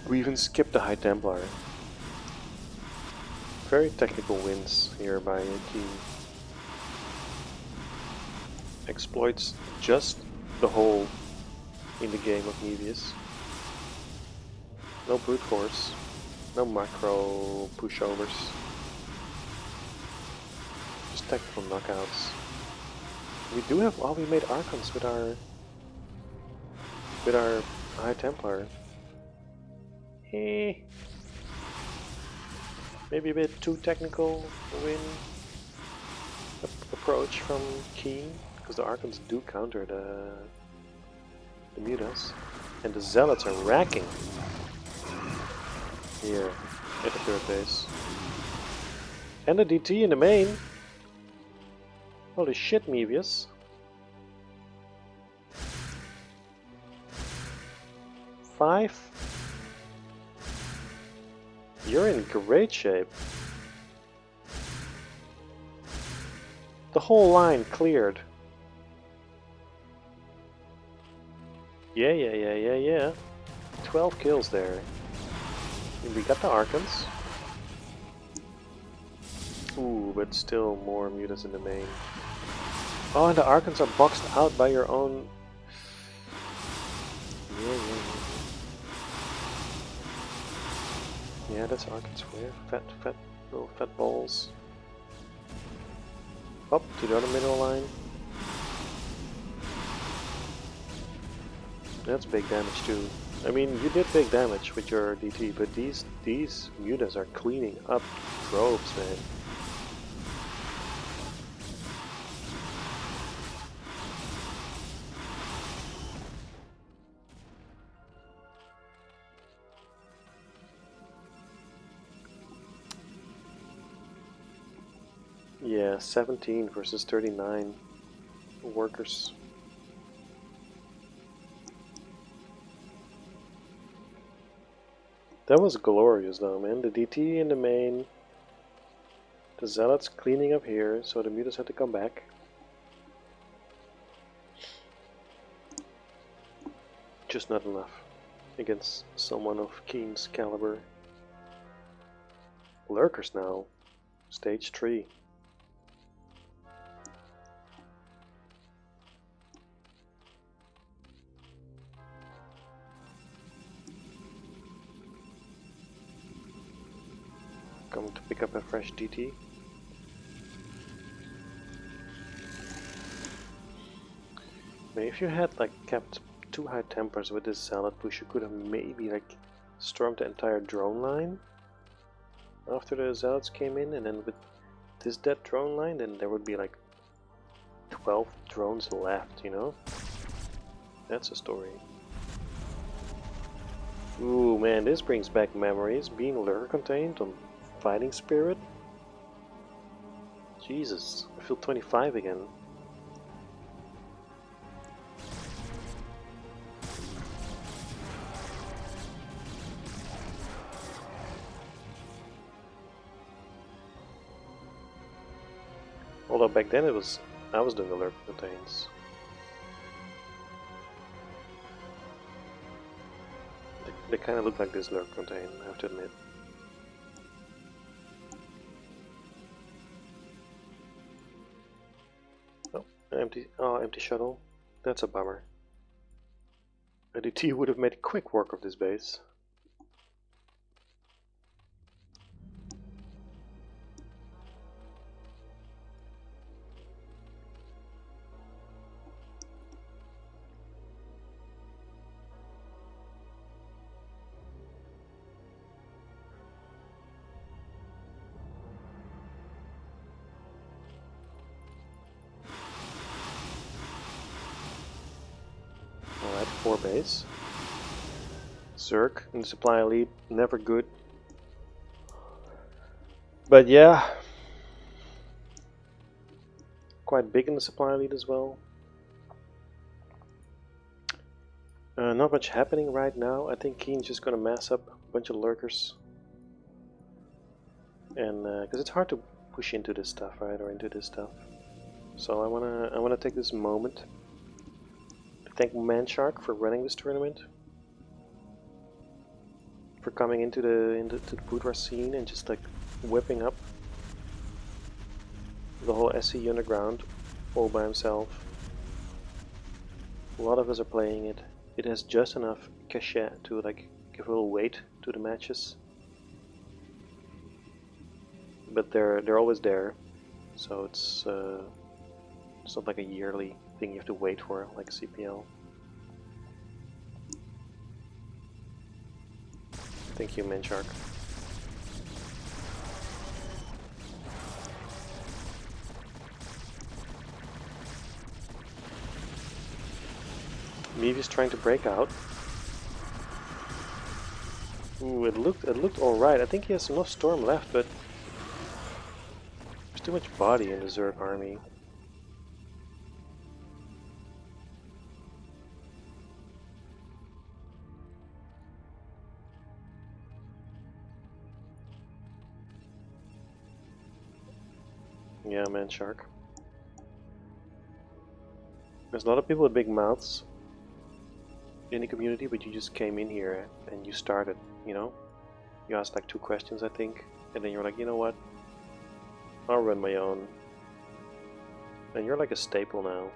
We even skipped the High Templar. Very technical wins here by a team. Exploits just the hole in the game of Mevious. No brute force, no macro pushovers. Just technical knockouts. We do have, oh, we made Archons with our High Templar. Maybe a bit too technical win approach from Keen, because the Archons do counter the Mutas, and the Zealots are racking here at the third base. And the DT in the main. Holy shit, Mevious. Five. You're in great shape. The whole line cleared. Yeah. 12 kills there. And we got the Archons. Ooh, but still more Mutas in the main. Oh, and the Archons are boxed out by your own... Yeah, that's Archons for you. Little fat balls. Up to the other middle line. That's big damage too. I mean, you did big damage with your DT, but these Mutas are cleaning up probes, man. Yeah, 17 versus 39 workers. That was glorious though, man. The DT in the main, the Zealots cleaning up here, so the Mutas had to come back. Just not enough against someone of Keen's caliber. Lurkers now, stage 3. Coming to pick up a fresh DT. Maybe if you had like kept 2 High Templars with this Zealot push, you could have maybe like stormed the entire drone line after the Zealots came in, and then with this dead drone line, then there would be like 12 drones left, you know? That's a story. Ooh man, this brings back memories, being lurker contained on Fighting Spirit. Jesus, I feel 25 again. Although back then I was doing the lurker contains. They kind of look like this lurker contain, I have to admit. Empty shuttle. That's a bummer. A DT would have made quick work of this base. Alright, 4 base. Zerg in the supply elite, never good. But yeah, quite big in the supply elite as well. Not much happening right now. I think Keen's just gonna mass up a bunch of lurkers. And because it's hard to push into this stuff, right, or into this stuff. So I wanna take this moment to thank Manshark for running this tournament, for coming into the Broodwar scene and just like whipping up the whole SCU underground all by himself. A lot of us are playing it. It has just enough cachet to like give a little weight to the matches, but they're always there. So it's not like a yearly thing you have to wait for like CPL. Thank you, Manshark. Mevious trying to break out. Ooh, it looked alright. I think he has enough storm left, but there's too much body in the Zerg army. Yeah, Manshark. There's a lot of people with big mouths in the community, but you just came in here and you started, you know? You asked like 2 questions, I think, and then you're like, you know what? I'll run my own. And you're like a staple now.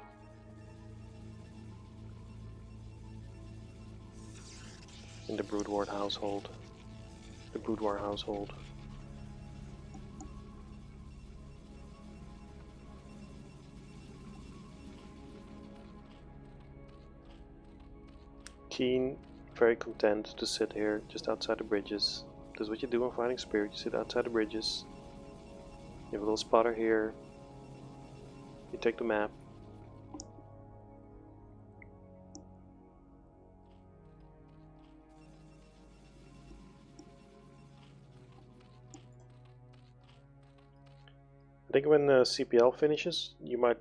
In the Broodwar household. The Broodwar household. Keen, very content to sit here just outside the bridges. This is what you do in Fighting Spirit, you sit outside the bridges. You have a little spotter here. You take the map. I think when CPL finishes, you might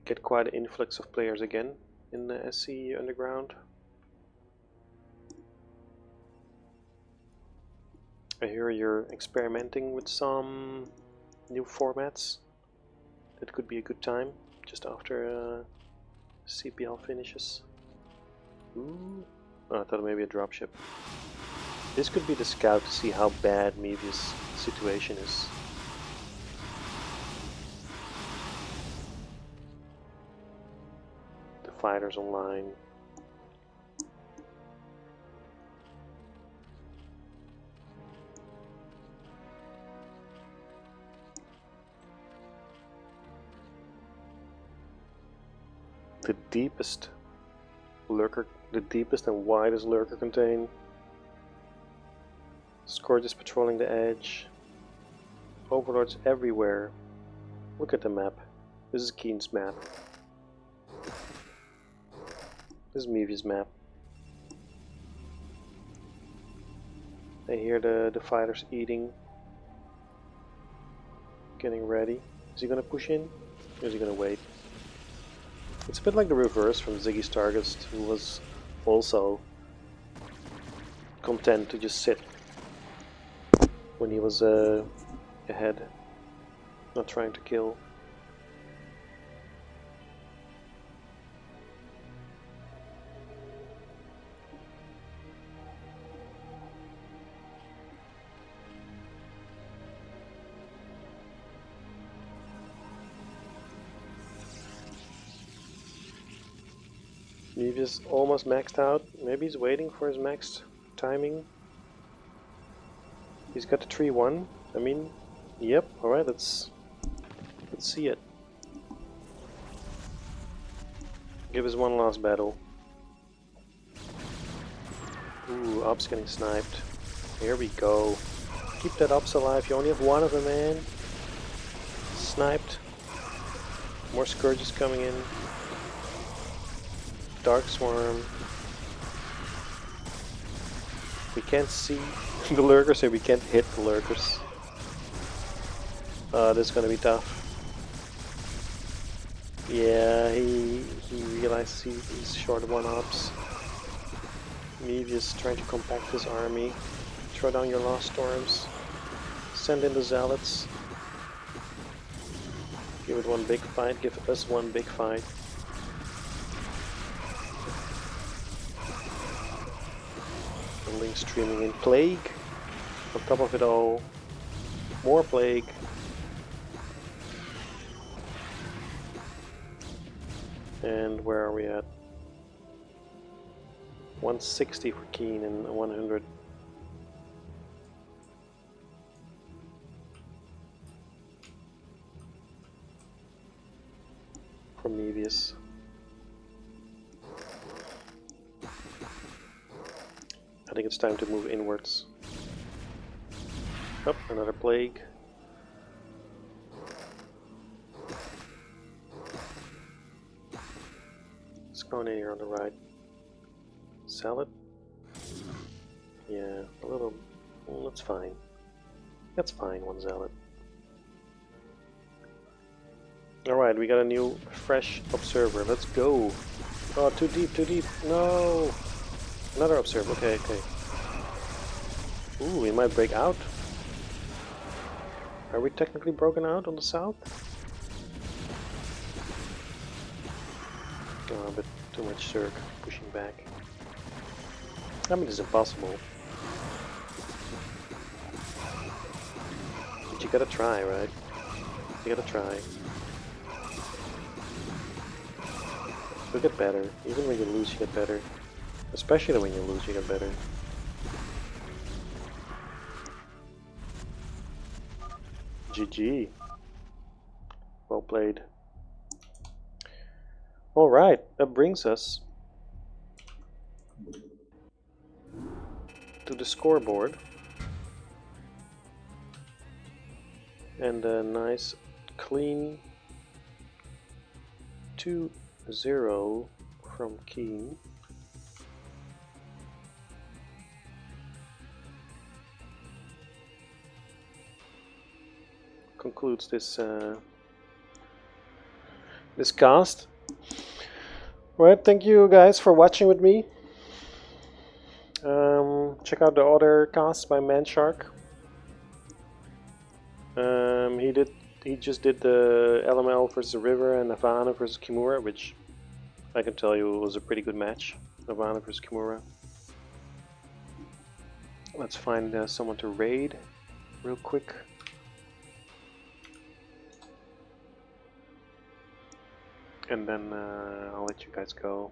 get quite an influx of players again in the SC Underground. I hear you're experimenting with some new formats. That could be a good time just after CPL finishes. Ooh. Oh, I thought maybe a dropship. This could be the scout to see how bad Mevious' situation is. The fighters online. The deepest lurker, the deepest and widest lurker contain. Scourges patrolling the edge. Overlords everywhere. Look at the map. This is Keen's map. This is Mevious' map. I hear the fighters eating. Getting ready. Is he gonna push in? Or is he gonna wait? It's a bit like the reverse from Ziggy Starcraft, who was also content to just sit when he was ahead, not trying to kill. Mevious almost maxed out. Maybe he's waiting for his max timing. He's got the 3-1. I mean, yep. All right, let's see it. Give us one last battle. Ooh, Ops getting sniped. Here we go. Keep that Ops alive. You only have one of them, man. Sniped. More Scourges coming in. Dark Swarm. We can't see the lurkers, so we can't hit the lurkers. This is gonna be tough. Yeah, he realizes he's short of 1 Ops. Mevious trying to compact his army. Throw down your Lost Storms. Send in the Zealots. Give it one big fight. Give us one big fight. The link streaming in. Plague. On top of it all. More Plague. And where are we at? 160 for Keen and 100. For Mevious. I think it's time to move inwards. Oh, another Plague. Let's go in here on the right. Sell it? Yeah, a little. Well, that's fine. That's fine, one Zealot. Alright, we got a new, fresh Observer. Let's go! Oh, too deep, too deep! No! Another Observer, okay, okay. Ooh, we might break out. Are we technically broken out on the south? Oh, but too much Zerg pushing back. I mean, it's impossible. But you gotta try, right? You gotta try. You'll get better. Even when you lose, you get better. Especially when you lose, you get better. GG. Well played. Alright, that brings us to the scoreboard. And a nice, clean 2-0 from Keen. Concludes this this cast. Right, thank you guys for watching with me. Check out the other casts by Manshark. He just did the LML versus the River and Havana versus Kimura, which I can tell you was a pretty good match. Havana versus Kimura. Let's find someone to raid real quick. And then I'll let you guys go.